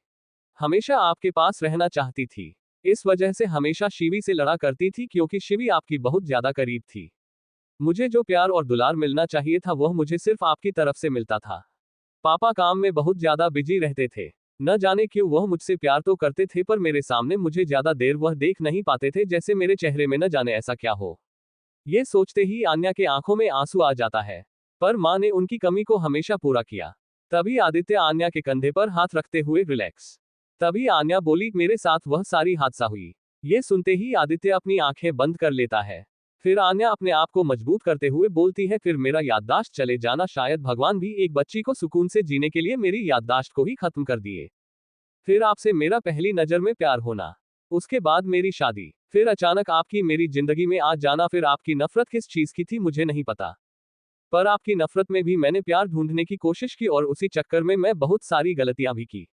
A: हमेशा आपके पास रहना चाहती थी। इस वजह से हमेशा शिवी से लड़ा करती थी क्योंकि शिवी आपकी बहुत ज्यादा करीब थी। मुझे जो प्यार और दुलार मिलना चाहिए था वह मुझे सिर्फ आपकी तरफ से मिलता था। पापा काम में बहुत ज्यादा बिजी रहते थे। न जाने क्यों वह मुझसे प्यार तो करते थे, पर मेरे सामने मुझे ज्यादा देर वह देख नहीं पाते थे, जैसे मेरे चेहरे में न जाने ऐसा क्या हो। ये सोचते ही आन्या के आंखों में आंसू आ जाता है। पर माँ ने उनकी कमी को हमेशा पूरा किया। तभी आदित्य आन्या के कंधे पर हाथ रखते हुए रिलैक्स। तभी आन्या बोली, मेरे साथ वह सारी हादसा हुई। ये सुनते ही आदित्य अपनी आंखें बंद कर लेता है। फिर आन्या अपने आप को मजबूत करते हुए बोलती है, फिर मेरा याददाश्त चले जाना, शायद भगवान भी एक बच्ची को सुकून से जीने के लिए मेरी याददाश्त को ही खत्म कर दिए। फिर आपसे मेरा पहली नजर में प्यार होना, उसके बाद मेरी शादी, फिर अचानक आपकी मेरी जिंदगी में आ जाना। फिर आपकी नफरत किस चीज की थी मुझे नहीं पता, पर आपकी नफरत में भी मैंने प्यार ढूंढने की कोशिश की और उसी चक्कर में मैं बहुत सारी गलतियां भी की।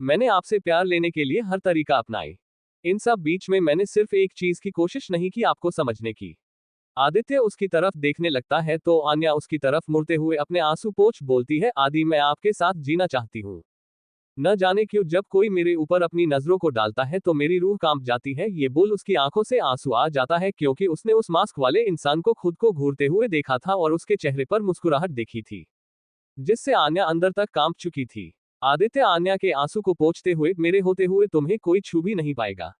A: मैंने आपसे प्यार लेने के लिए हर तरीका अपनाई। इन सब बीच में मैंने सिर्फ एक चीज की कोशिश नहीं की, आपको समझने की। आदित्य उसकी तरफ देखने लगता है तो आन्या उसकी तरफ मुड़ते हुए अपने आंसू पोंछ बोलती है, आदि मैं आपके साथ जीना चाहती हूँ। न जाने क्यों जब कोई मेरे ऊपर अपनी नजरों को डालता है तो मेरी रूह कांप जाती है। ये बोल उसकी आंखों से आंसू आ जाता है क्योंकि उसने उस मास्क वाले इंसान को खुद को घूरते हुए देखा था और उसके चेहरे पर मुस्कुराहट देखी थी, जिससे आन्या अंदर तक कांप चुकी थी। आदित्य आन्या के आंसू को पोंछते हुए, मेरे होते हुए तुम्हें कोई छू भी नहीं पाएगा,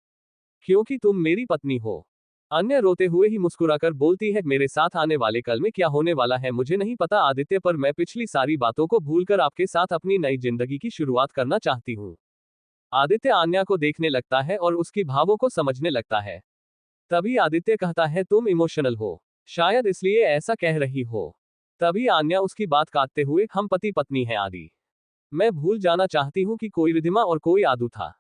A: क्योंकि तुम मेरी पत्नी हो। अन्य रोते हुए ही मुस्कुराकर बोलती है, मेरे साथ आने वाले कल में क्या होने वाला है मुझे नहीं पता आदित्य, पर मैं पिछली सारी बातों को भूलकर आपके साथ अपनी नई जिंदगी की शुरुआत करना चाहती हूँ। आदित्य आन्या को देखने लगता है और उसकी भावों को समझने लगता है। तभी आदित्य कहता है, तुम इमोशनल हो, शायद इसलिए ऐसा कह रही हो। तभी आन्या उसकी बात काटते हुए, हम पति पत्नी हैं आदि। मैं भूल जाना चाहती हूँ कि कोई रिधिमा और कोई आदू था।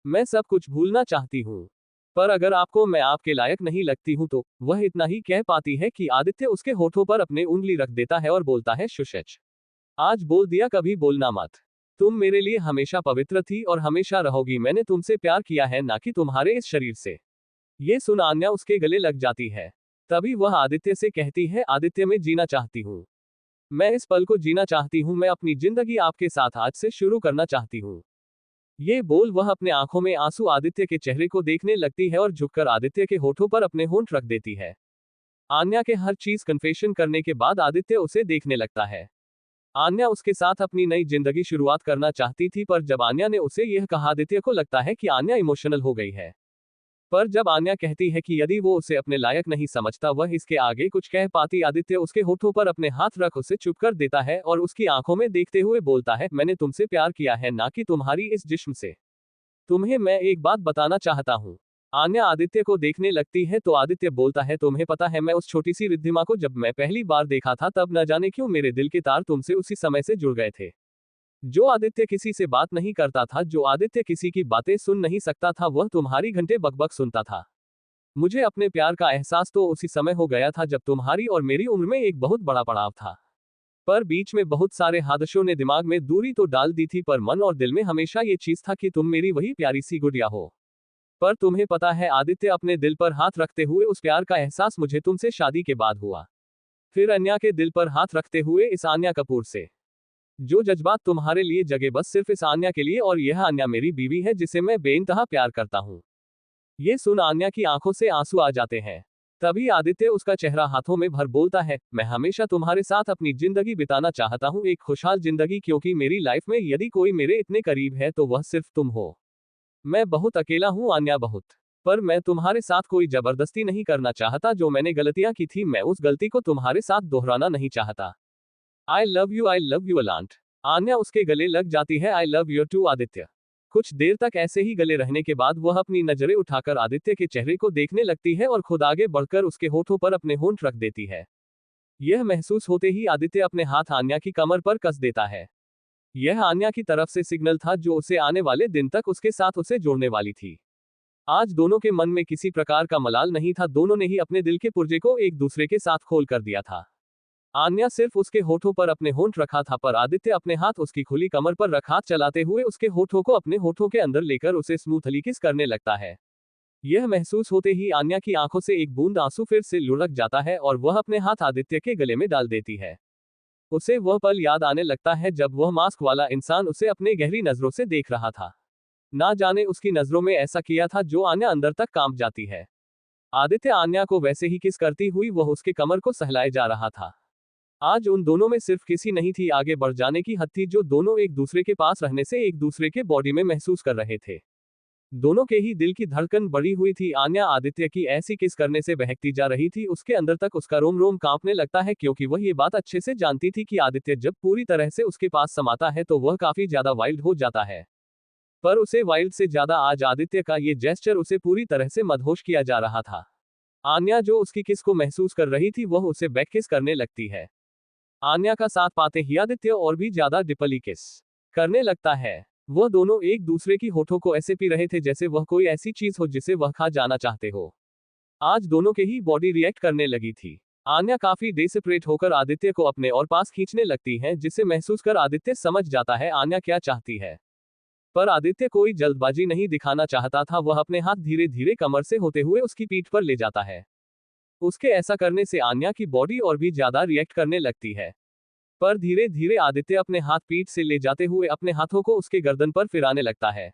A: मैं सब कुछ भूलना चाहती हूँ। पर अगर आपको मैं आपके लायक नहीं लगती हूँ तो वह इतना ही कह पाती है कि आदित्य उसके होठों पर अपनी उंगली रख देता है और बोलता है, शुशच, आज बोल दिया, कभी बोलना मत। तुम मेरे लिए हमेशा पवित्र थी और हमेशा रहोगी। मैंने तुमसे प्यार किया है, ना कि तुम्हारे इस शरीर से। ये सुन आन्या उसके गले लग जाती है। तभी वह आदित्य से कहती है, आदित्य, मैं जीना चाहती हूँ। मैं इस पल को जीना चाहती हूँ। मैं अपनी जिंदगी आपके साथ आज से शुरू करना चाहती हूँ। ये बोल वह अपने आंखों में आंसू आदित्य के चेहरे को देखने लगती है और झुककर आदित्य के होठों पर अपने होंठ रख देती है। आन्या के हर चीज कन्फेशन करने के बाद आदित्य उसे देखने लगता है। आन्या उसके साथ अपनी नई जिंदगी शुरुआत करना चाहती थी, पर जब आन्या ने उसे यह कहा, आदित्य को लगता है कि आन्या इमोशनल हो गई है। पर जब आन्या कहती है कि यदि वो उसे अपने लायक नहीं समझता वह इसके आगे कुछ कह पाती, आदित्य उसके होठों पर अपने हाथ रख उसे चुप कर देता है और उसकी आंखों में देखते हुए बोलता है, मैंने तुमसे प्यार किया है, ना कि तुम्हारी इस जिस्म से। तुम्हें मैं एक बात बताना चाहता हूँ। आन्या आदित्य को देखने लगती है तो आदित्य बोलता है, तुम्हें पता है, मैं उस छोटी सी रिद्धिमा को जब मैं पहली बार देखा था तब न जाने क्यों मेरे दिल के तार तुमसे उसी समय से जुड़ गए थे। जो आदित्य किसी से बात नहीं करता था, जो आदित्य किसी की बातें सुन नहीं सकता था, वह तुम्हारी घंटे बकबक सुनता था। मुझे अपने प्यार का एहसास तो उसी समय हो गया था जब तुम्हारी और मेरी उम्र में एक बहुत बड़ा पड़ाव था। पर बीच में बहुत सारे हादसों ने दिमाग में दूरी तो डाल दी थी, पर मन और दिल में हमेशा ये चीज था कि तुम मेरी वही प्यारी सी गुड़िया हो। पर तुम्हें पता है आदित्य, अपने दिल पर हाथ रखते हुए, उस प्यार का एहसास मुझे तुमसे शादी के बाद हुआ। फिर अन्या के दिल पर हाथ रखते हुए इस आन्या कपूर से। जो जज्बात तुम्हारे लिए जगे बस सिर्फ इस आन्या के लिए, और यह आन्या मेरी बीवी है जिसे मैं बेइंतहा प्यार करता हूँ। ये सुन आन्या की आंखों से आंसू आ जाते हैं। तभी आदित्य उसका चेहरा हाथों में भर बोलता है, मैं हमेशा तुम्हारे साथ अपनी जिंदगी बिताना चाहता हूँ, एक खुशहाल जिंदगी, क्योंकि मेरी लाइफ में यदि कोई मेरे इतने करीब है तो वह सिर्फ तुम हो। मैं बहुत अकेला हूँ आन्या, बहुत। पर मैं तुम्हारे साथ कोई जबरदस्ती नहीं करना चाहता। जो मैंने गलतियां की थी, मैं उस गलती को तुम्हारे साथ दोहराना नहीं चाहता। आई लव यू अलांट। आन्या उसके गले लग जाती है, I love you too Aditya. कुछ देर तक ऐसे ही गले रहने के बाद वह अपनी नजरें उठाकर आदित्य के चेहरे को देखने लगती है और खुद आगे बढ़कर उसके होठों पर अपने होंठ रख देती है। यह महसूस होते ही आदित्य अपने हाथ आन्या की कमर पर कस देता है। यह आन्या की तरफ से सिग्नल था जो उसे आने वाले दिन तक उसके साथ उसे जोड़ने वाली थी। आज दोनों के मन में किसी प्रकार का मलाल नहीं था, दोनों ने ही अपने दिल के पुर्जे को एक दूसरे के साथ खोल कर दिया था। आन्या सिर्फ उसके होठों पर अपने होंठ रखा था, पर आदित्य अपने हाथ उसकी खुली कमर पर रख हाथ चलाते हुए उसके होठों को अपने होठों के अंदर लेकर उसे स्मूथली किस करने लगता है। यह महसूस होते ही आन्या की आंखों से एक बूंद आंसू फिर से लुढ़क जाता है और वह अपने हाथ आदित्य के गले में डाल देती है। उसे वह पल याद आने लगता है जब वह मास्क वाला इंसान उसे अपने गहरी नजरों से देख रहा था। ना जाने उसकी नजरों में ऐसा किया था जो आन्या अंदर तक कांप जाती है। आदित्य आन्या को वैसे ही किस करती हुई वह उसके कमर को सहलाए जा रहा था। आज उन दोनों में सिर्फ किसी नहीं थी, आगे बढ़ जाने की हद थी जो दोनों एक दूसरे के पास रहने से एक दूसरे के बॉडी में महसूस कर रहे थे। दोनों के ही दिल की धड़कन बढ़ी हुई थी। आन्या आदित्य की ऐसी किस करने से बहकती जा रही थी, उसके अंदर तक उसका रोम रोम कांपने लगता है, क्योंकि वह ये बात अच्छे से जानती थी कि आदित्य जब पूरी तरह से उसके पास समाता है तो वह काफी ज्यादा वाइल्ड हो जाता है। पर उसे वाइल्ड से ज्यादा आज आदित्य का ये जेस्चर उसे पूरी तरह से मदहोश किया जा रहा था। आन्या जो उसकी किस को महसूस कर रही थी वह उसे बैक किस करने लगती है। आन्या का साथ पाते ही आदित्य और भी ज्यादा डिपली किस करने लगता है। वह दोनों एक दूसरे की होठों को ऐसे पी रहे थे जैसे वह कोई ऐसी चीज हो जिसे वह खा जाना चाहते हो। आज दोनों के ही बॉडी रिएक्ट करने लगी थी। आन्या काफी डेस्परेट होकर आदित्य को अपने और पास खींचने लगती है, जिसे महसूस कर आदित्य समझ जाता है आन्या क्या चाहती है। पर आदित्य कोई जल्दबाजी नहीं दिखाना चाहता था, वह अपने हाथ धीरे धीरे कमर से होते हुए उसकी पीठ पर ले जाता है। उसके ऐसा करने से आन्या की बॉडी और भी ज्यादा रिएक्ट करने लगती है। पर धीरे धीरे आदित्य अपने हाथ पीठ से ले जाते हुए अपने हाथों को उसके गर्दन पर फिराने लगता है,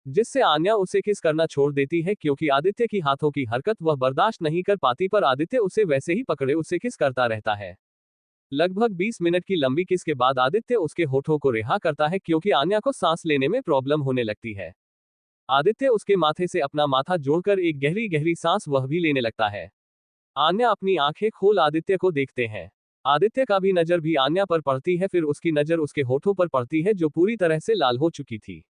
A: जिससे आन्या उसे किस करना छोड़ देती है, क्योंकि आदित्य की हाथों की हरकत वह बर्दाश्त नहीं कर पाती। पर आदित्य उसे वैसे ही पकड़े उसे किस करता रहता है। लगभग 20 मिनट की लंबी किस के बाद आदित्य उसके होठों को रिहा करता है, क्योंकि आन्या को सांस लेने में प्रॉब्लम होने लगती है। आदित्य उसके माथे से अपना माथा जोड़कर एक गहरी गहरी सांस वह भी लेने लगता है। आन्या अपनी आंखें खोल आदित्य को देखते हैं। आदित्य का भी नजर भी आन्या पर पड़ती है, फिर उसकी नजर उसके होठों पर पड़ती है जो पूरी तरह से लाल हो चुकी थी,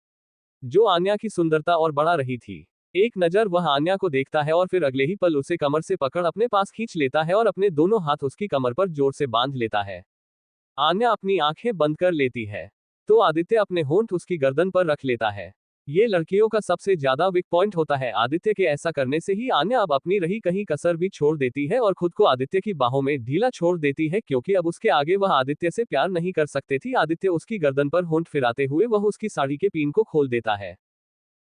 A: जो आन्या की सुंदरता और बढ़ा रही थी। एक नजर वह आन्या को देखता है और फिर अगले ही पल उसे कमर से पकड़ अपने पास खींच लेता है और अपने दोनों हाथ उसकी कमर पर जोर से बांध लेता है। आन्या अपनी आंखें बंद कर लेती है तो आदित्य अपने होंठ उसकी गर्दन पर रख लेता है। ये लड़कियों का सबसे ज्यादा वीक पॉइंट होता है। आदित्य के ऐसा करने से ही आन्या अब अपनी रही कहीं कसर भी छोड़ देती है और खुद को आदित्य की बाहों में ढीला छोड़ देती है, क्योंकि अब उसके आगे वह आदित्य से प्यार नहीं कर सकती थी। आदित्य उसकी गर्दन पर होंठ फिराते हुए वह उसकी साड़ी के पिन को खोल देता है,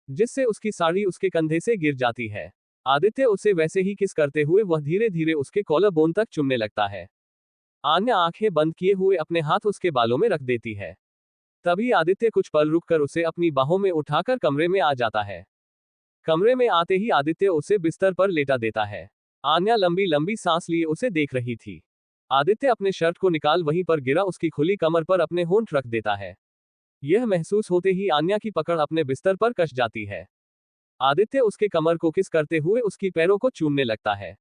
A: जिससे उसकी साड़ी उसके कंधे से गिर जाती है। आदित्य उसे वैसे ही किस करते हुए वह धीरे धीरे उसके कॉलर बोन तक चुमने लगता है। आन्या आंखें बंद किए हुए अपने हाथ उसके बालों में रख देती है। तभी आदित्य कुछ पल रुककर उसे अपनी बाहों में उठाकर कमरे में आ जाता है। कमरे में आते ही आदित्य उसे बिस्तर पर लेटा देता है। आन्या लंबी लंबी सांस लिए उसे देख रही थी। आदित्य अपने शर्ट को निकाल वहीं पर गिरा उसकी खुली कमर पर अपने होंठ रख देता है। यह महसूस होते ही आन्या की पकड़ अपने बिस्तर पर कस जाती है। आदित्य उसके कमर को किस करते हुए उसकी पैरों को चूमने लगता है,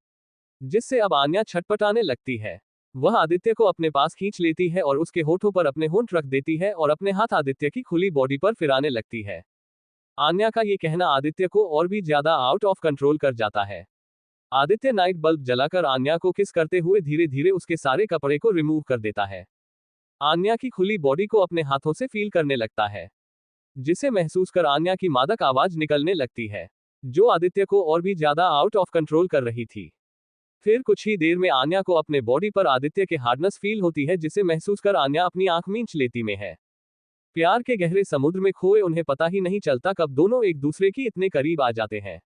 A: जिससे अब आन्या छटपटाने लगती है। वह आदित्य को अपने पास खींच लेती है और उसके होठों पर अपने होंठ रख देती है और अपने हाथ आदित्य की खुली बॉडी पर फिराने लगती है। आन्या का ये कहना आदित्य को और भी ज्यादा आउट ऑफ कंट्रोल कर जाता है। आदित्य नाइट बल्ब जलाकर आन्या को किस करते हुए धीरे धीरे उसके सारे कपड़े को रिमूव कर देता है। आन्या की खुली बॉडी को अपने हाथों से फील करने लगता है, जिसे महसूस कर आन्या की मादक आवाज निकलने लगती है, जो आदित्य को और भी ज्यादा आउट ऑफ कंट्रोल कर रही थी। फिर कुछ ही देर में आन्या को अपने बॉडी पर आदित्य के हार्डनेस फील होती है, जिसे महसूस कर आन्या अपनी आंख मींच लेती में है। प्यार के गहरे समुद्र में खोए उन्हें पता ही नहीं चलता कब दोनों एक दूसरे की इतने करीब आ जाते हैं।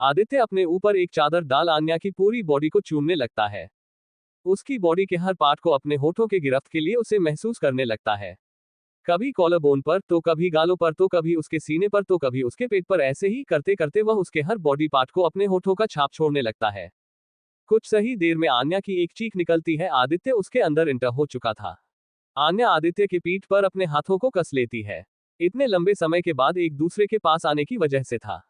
A: आदित्य अपने ऊपर एक चादर डाल आन्या की पूरी बॉडी को चूमने लगता है। उसकी बॉडी के हर पार्ट को अपने होठों के गिरफ्त के लिए उसे महसूस करने लगता है। कभी कॉलर बोन पर, तो कभी गालों पर, तो कभी उसके सीने पर, तो कभी उसके पेट पर। ऐसे ही करते करते वह उसके हर बॉडी पार्ट को अपने होठों का छाप छोड़ने लगता है। कुछ सही देर में आन्या की एक चीख निकलती है। आदित्य उसके अंदर इंटर हो चुका था। आन्या आदित्य की पीठ पर अपने हाथों को कस लेती है। इतने लंबे समय के बाद एक दूसरे के पास आने की वजह से था।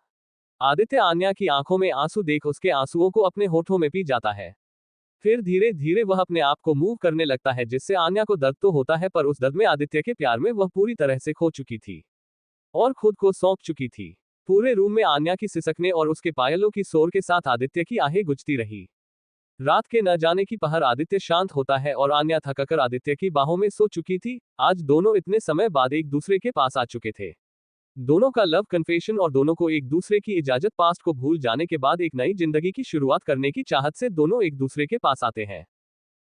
A: आदित्य आन्या की आंखों में आंसू देख उसके आंसुओं को अपने होठों में पी जाता है। फिर धीरे धीरे वह अपने आप को मूव करने लगता है, जिससे आन्या को दर्द तो होता है, पर उस दर्द में आदित्य के प्यार में वह पूरी तरह से खो चुकी थी और खुद को सौंप चुकी थी। पूरे रूम में आन्या की सिसकने और उसके पायलों की शोर के साथ आदित्य की आहें गुजती रही। रात के न जाने की पहर आदित्य शांत होता है और आन्या थककर आदित्य की बाहों में सो चुकी थी। आज दोनों इतने समय बाद एक दूसरे के पास आ चुके थे। दोनों का लव कन्फेशन और दोनों को एक दूसरे की इजाजत, पास्ट को भूल जाने के बाद एक नई जिंदगी की शुरुआत करने की चाहत से दोनों एक दूसरे के पास आते हैं।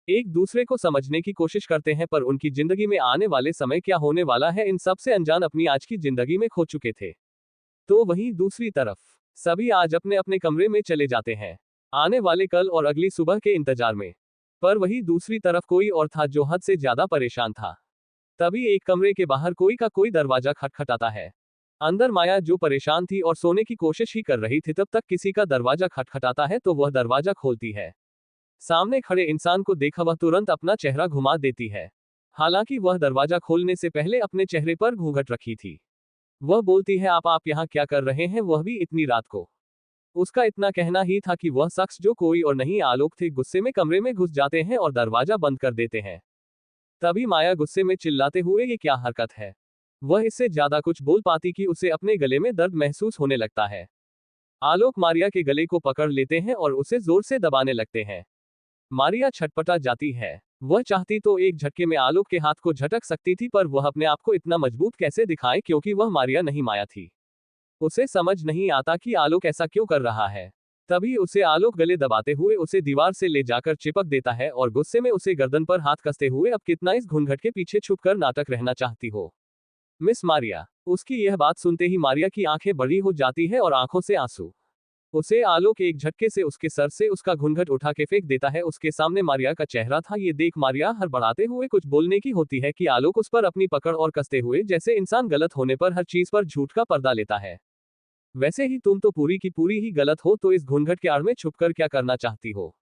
A: एक दूसरे को समझने की कोशिश करते हैं, पर उनकी जिंदगी में आने वाले समय क्या होने वाला है, इन सब से अनजान अपनी आज की जिंदगी में खो चुके थे। तो वहीं दूसरी तरफ सभी आज अपने अपने कमरे में चले जाते हैं, आने वाले कल और अगली सुबह के इंतजार में। पर वही दूसरी तरफ कोई और था जो हद से ज्यादा परेशान था। तभी एक कमरे के बाहर कोई का कोई दरवाजा खटखटाता है। अंदर माया, जो परेशान थी और सोने की कोशिश ही कर रही थी, तब तक किसी का दरवाजा खटखटाता है तो वह दरवाजा खोलती है। सामने खड़े इंसान को देखा वह तुरंत अपना चेहरा घुमा देती है। हालांकि वह दरवाजा खोलने से पहले अपने चेहरे पर घूंघट रखी थी। वह बोलती है, आप यहाँ क्या कर रहे हैं, वह भी इतनी रात को। उसका इतना कहना ही था कि वह शख्स, जो कोई और नहीं आलोक थे, गुस्से में कमरे में घुस जाते हैं और दरवाजा बंद कर देते हैं। तभी माया गुस्से में चिल्लाते हुए, ये क्या हरकत है। वह इससे ज्यादा कुछ बोल पाती कि उसे अपने गले में दर्द महसूस होने लगता है। आलोक मारिया के गले को पकड़ लेते हैं और उसे जोर से दबाने लगते हैं। मारिया छटपटा जाती है। वह चाहती तो एक झटके में आलोक के हाथ को झटक सकती थी, पर वह अपने आप को इतना मजबूत कैसे दिखाए, क्योंकि वह मारिया नहीं माया थी। उसे समझ नहीं आता कि आलोक ऐसा क्यों कर रहा है। तभी उसे आलोक गले दबाते हुए उसे दीवार से ले जाकर चिपक देता है और गुस्से में उसे गर्दन पर हाथ कसते हुए, अब कितना इस घूंघट के पीछे छुपकर नाटक रहना चाहती हो मिस मारिया। उसकी यह बात सुनते ही मारिया की आंखें बड़ी हो जाती है और आंखों से आंसू। उसे आलोक एक झटके से उसके सर से उसका घूंघट उठा के फेंक देता है। उसके सामने मारिया का चेहरा था। ये देख मारिया हड़बड़ाते हुए कुछ बोलने की होती है कि आलोक उस पर अपनी पकड़ और कसते हुए, जैसे इंसान गलत होने पर हर चीज पर झूठ का पर्दा लेता है, वैसे ही तुम तो पूरी की पूरी ही गलत हो। तो इस घूंघट के आड़ में छुपकर क्या करना चाहती हो,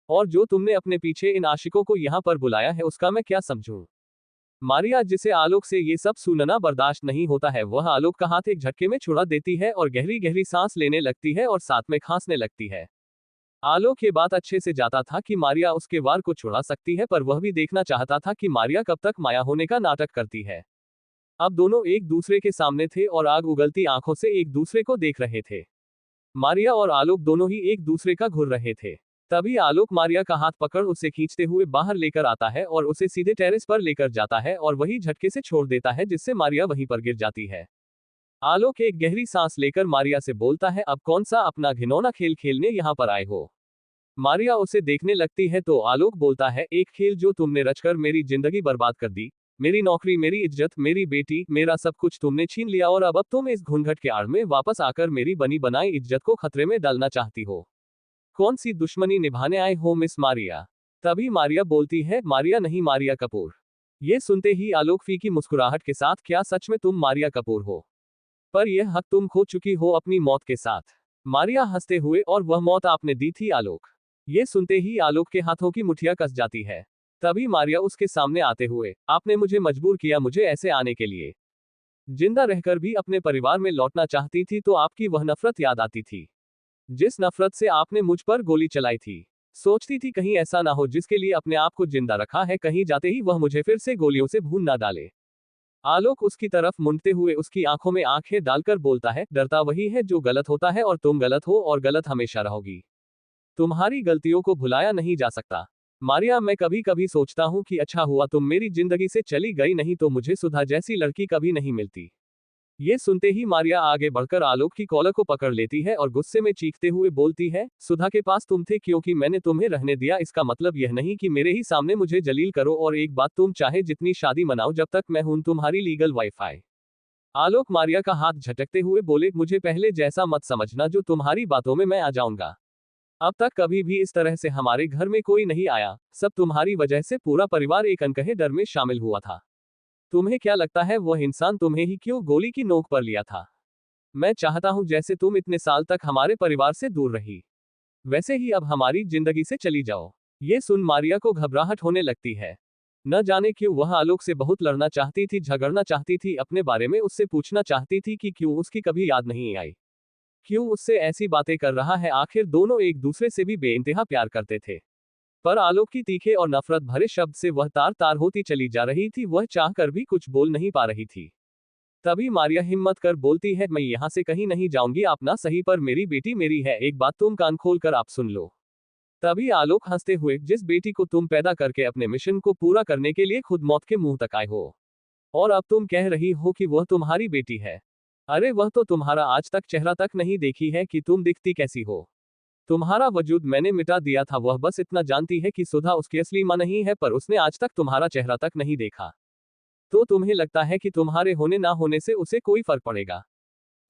A: और जो तुमने अपने पीछे इन आशिकों को यहाँ पर बुलाया है, उसका मैं क्या समझूं। मारिया, जिसे आलोक से ये सब सुनना बर्दाश्त नहीं होता है, वह आलोक का हाथ एक झटके में छुड़ा देती है और गहरी गहरी सांस लेने लगती है और साथ में खांसने लगती है। आलोक ये बात अच्छे से जाता था कि मारिया उसके वार को छुड़ा सकती है, पर वह भी देखना चाहता था कि मारिया कब तक माया होने का नाटक करती है। अब दोनों एक दूसरे के सामने थे और आग उगलती आंखों से एक दूसरे को देख रहे थे। मारिया और आलोक दोनों ही एक दूसरे का घूर रहे थे। तभी आलोक मारिया का हाथ पकड़ उसे खींचते हुए बाहर लेकर आता है और उसे सीधे टेरेस पर लेकर जाता है और वही झटके से छोड़ देता है, जिससे मारिया वहीं पर गिर जाती है। आलोक एक गहरी सांस लेकर मारिया से बोलता है, अब कौन सा अपना घिनौना खेल खेलने यहाँ पर आए हो? मारिया उसे देखने लगती है तो आलोक बोलता है, एक खेल जो तुमने रचकर मेरी जिंदगी बर्बाद कर दी। मेरी नौकरी, मेरी इज्जत, मेरी बेटी, मेरा सब कुछ तुमने छीन लिया और अब तुम इस घूंघट के आड़ में वापस आकर मेरी बनी बनाई इज्जत को खतरे में डालना चाहती हो। कौन सी दुश्मनी निभाने आए हो मिस मारिया? तभी मारिया बोलती है, मारिया नहीं, मारिया कपूर। ये सुनते ही आलोक फीकी मुस्कुराहट के साथ, क्या सच में तुम मारिया कपूर हो? पर यह हक तुम खो चुकी हो अपनी मौत के साथ। मारिया हंसते हुए, और वह मौत आपने दी थी आलोक। ये सुनते ही आलोक के हाथों की मुठ्ठियां कस जाती है। तभी मारिया उसके सामने आते हुए, आपने मुझे मजबूर किया मुझे ऐसे आने के लिए। जिंदा रहकर भी अपने परिवार में लौटना चाहती थी तो आपकी वह नफरत याद आती थी, जिस नफरत से आपने मुझ पर गोली चलाई थी। सोचती थी कहीं ऐसा ना हो जिसके लिए अपने आप को जिंदा रखा है, कहीं जाते ही वह मुझे फिर से गोलियों से भून ना डाले। आलोक उसकी तरफ मुड़ते हुए उसकी आंखों में आंखें डालकर बोलता है, डरता वही है जो गलत होता है और तुम गलत हो और गलत हमेशा रहोगी। तुम्हारी गलतियों को भुलाया नहीं जा सकता। मारिया, मैं कभी कभी सोचता हूँ कि अच्छा हुआ तुम मेरी जिंदगी से चली गई, नहीं तो मुझे सुधा जैसी लड़की कभी नहीं मिलती। ये सुनते ही मारिया आगे बढ़कर आलोक की कॉलर को पकड़ लेती है और गुस्से में चीखते हुए बोलती है, सुधा के पास तुम थे क्योंकि मैंने तुम्हें रहने दिया, इसका मतलब यह नहीं कि मेरे ही सामने मुझे जलील करो, और एक बात, तुम चाहे जितनी शादी मनाओ जब तक मैं हूं तुम्हारी लीगल वाइफ। आलोक मारिया का हाथ झटकते हुए बोले, मुझे पहले जैसा मत समझना जो तुम्हारी बातों में मैं आ जाऊंगा। अब तक कभी भी इस तरह से हमारे घर में कोई नहीं आया, सब तुम्हारी वजह से पूरा परिवार एक अनकहे डर में शामिल हुआ था। तुम्हें क्या लगता है वह इंसान तुम्हें ही क्यों गोली की नोक पर लिया था? मैं चाहता हूं जैसे तुम इतने साल तक हमारे परिवार से दूर रही, वैसे ही अब हमारी जिंदगी से चली जाओ। ये सुन मारिया को घबराहट होने लगती है। न जाने क्यों वह आलोक से बहुत लड़ना चाहती थी, झगड़ना चाहती थी, अपने बारे में उससे पूछना चाहती थी कि क्यों उसकी कभी याद नहीं आई, क्यों उससे ऐसी बातें कर रहा है, आखिर दोनों एक दूसरे से भी बेइंतहा प्यार करते थे। पर आलोक की तीखे और नफरत भरे शब्द से वह तार तार होती चली जा रही थी, वह चाहकर भी कुछ बोल नहीं पा रही थी। तभी मारिया हिम्मत कर बोलती है, मैं यहाँ से कहीं नहीं जाऊंगी, आप ना सही पर मेरी बेटी मेरी है, एक बात तुम कान खोल कर आप सुन लो। तभी आलोक हंसते हुए, जिस बेटी को तुम पैदा करके अपने मिशन को पूरा करने के लिए खुद मौत के मुंह तक आए हो, और अब तुम कह रही हो कि वह तुम्हारी बेटी है? अरे वह तो तुम्हारा आज तक चेहरा तक नहीं देखी है कि तुम दिखती कैसी हो। तुम्हारा वजूद मैंने मिटा दिया था, वह बस इतना जानती है कि सुधा उसकी असली मां नहीं है, पर उसने आज तक तुम्हारा चेहरा तक नहीं देखा। तो तुम्हें लगता है कि तुम्हारे होने ना होने से उसे कोई फर्क पड़ेगा?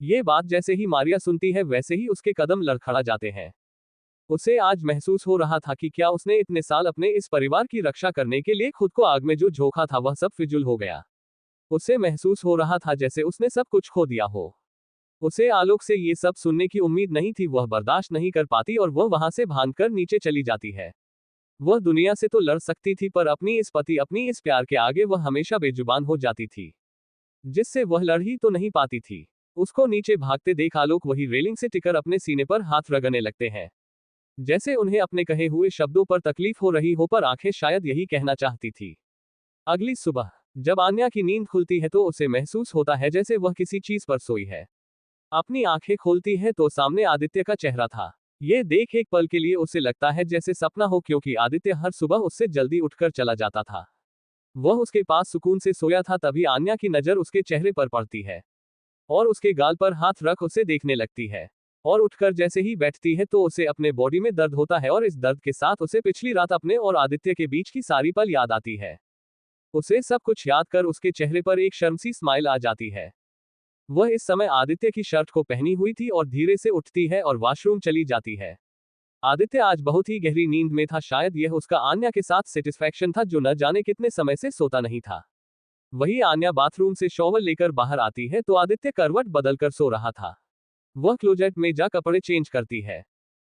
A: ये बात जैसे ही मारिया सुनती है वैसे ही उसके कदम लड़खड़ा जाते हैं। उसे आज महसूस हो रहा था कि क्या उसने इतने साल अपने इस परिवार की रक्षा करने के लिए खुद को आग में जो झोंका था वह सब फिजूल हो गया। उसे महसूस हो रहा था जैसे उसने सब कुछ खो दिया हो। उसे आलोक से ये सब सुनने की उम्मीद नहीं थी, वह बर्दाश्त नहीं कर पाती और वह वहां से भागकर नीचे चली जाती है। वह दुनिया से तो लड़ सकती थी पर अपनी इस पति, अपनी इस प्यार के आगे वह हमेशा बेजुबान हो जाती थी, जिससे वह लड़ ही तो नहीं पाती थी। उसको नीचे भागते देख आलोक वही रेलिंग से टिकर अपने सीने पर हाथ रगड़ने लगते हैं, जैसे उन्हें अपने कहे हुए शब्दों पर तकलीफ हो रही हो, पर आंखें शायद यही कहना चाहती थी। अगली सुबह जब आन्या की नींद खुलती है तो उसे महसूस होता है जैसे वह किसी चीज पर सोई है। अपनी आंखें खोलती है तो सामने आदित्य का चेहरा था। ये देख एक पल के लिए उसे लगता है जैसे सपना हो, क्योंकि आदित्य हर सुबह उससे जल्दी उठकर चला जाता था। वह उसके पास सुकून से सोया था। तभी आन्या की नजर उसके चेहरे पर पड़ती है और उसके गाल पर हाथ रख उसे देखने लगती है, और उठकर जैसे ही बैठती है तो उसे अपने बॉडी में दर्द होता है, और इस दर्द के साथ उसे पिछली रात अपने और आदित्य के बीच की सारी पल याद आती है। उसे सब कुछ याद कर उसके चेहरे पर एक शर्मसी स्माइल आ जाती है। वह इस समय आदित्य की शर्ट को पहनी हुई थी और धीरे से उठती है और वॉशरूम चली जाती है। आदित्य आज बहुत ही गहरी नींद में था, शायद यह उसका आन्या के साथ सेटिस्फैक्शन था जो न जाने कितने समय से सोता नहीं था। वही आन्या बाथरूम से शॉवर लेकर बाहर आती है तो आदित्य करवट बदलकर सो रहा था। वह क्लोजेट में जा कपड़े चेंज करती है।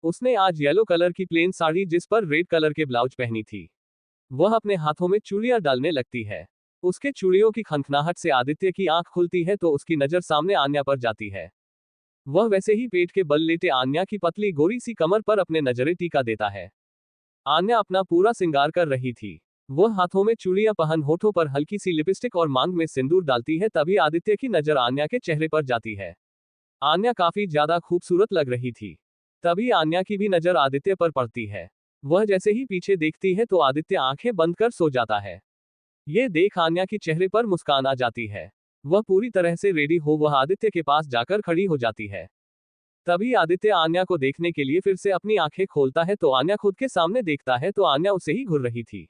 A: उसने आज येलो कलर की प्लेन साड़ी जिस पर रेड कलर के ब्लाउज पहनी थी। वह अपने हाथों में चूड़ियां डालने लगती है। उसके चूड़ियों की खनखनाहट से आदित्य की आंख खुलती है तो उसकी नजर सामने आन्या पर जाती है। वह वैसे ही पेट के बल लेटे आन्या की पतली गोरी सी कमर पर अपने नजरे टीका देता है। आन्या अपना पूरा श्रृंगार कर रही थी। वह हाथों में चूड़ियां पहन होठों पर हल्की सी लिपस्टिक और मांग में सिंदूर डालती है। तभी आदित्य की नजर आन्या के चेहरे पर जाती है। आन्या काफी ज्यादा खूबसूरत लग रही थी। तभी आन्या की भी नजर आदित्य पर पड़ती है। वह जैसे ही पीछे देखती है तो आदित्य आंखें बंद कर सो जाता है। ये देख आन्या के चेहरे पर मुस्कान आ जाती है। वह पूरी तरह से रेडी हो वह आदित्य के पास जाकर खड़ी हो जाती है। तभी आदित्य आन्या को देखने के लिए फिर से अपनी आंखें खोलता है तो आन्या खुद के सामने देखता है तो आन्या उसे ही घूर रही थी।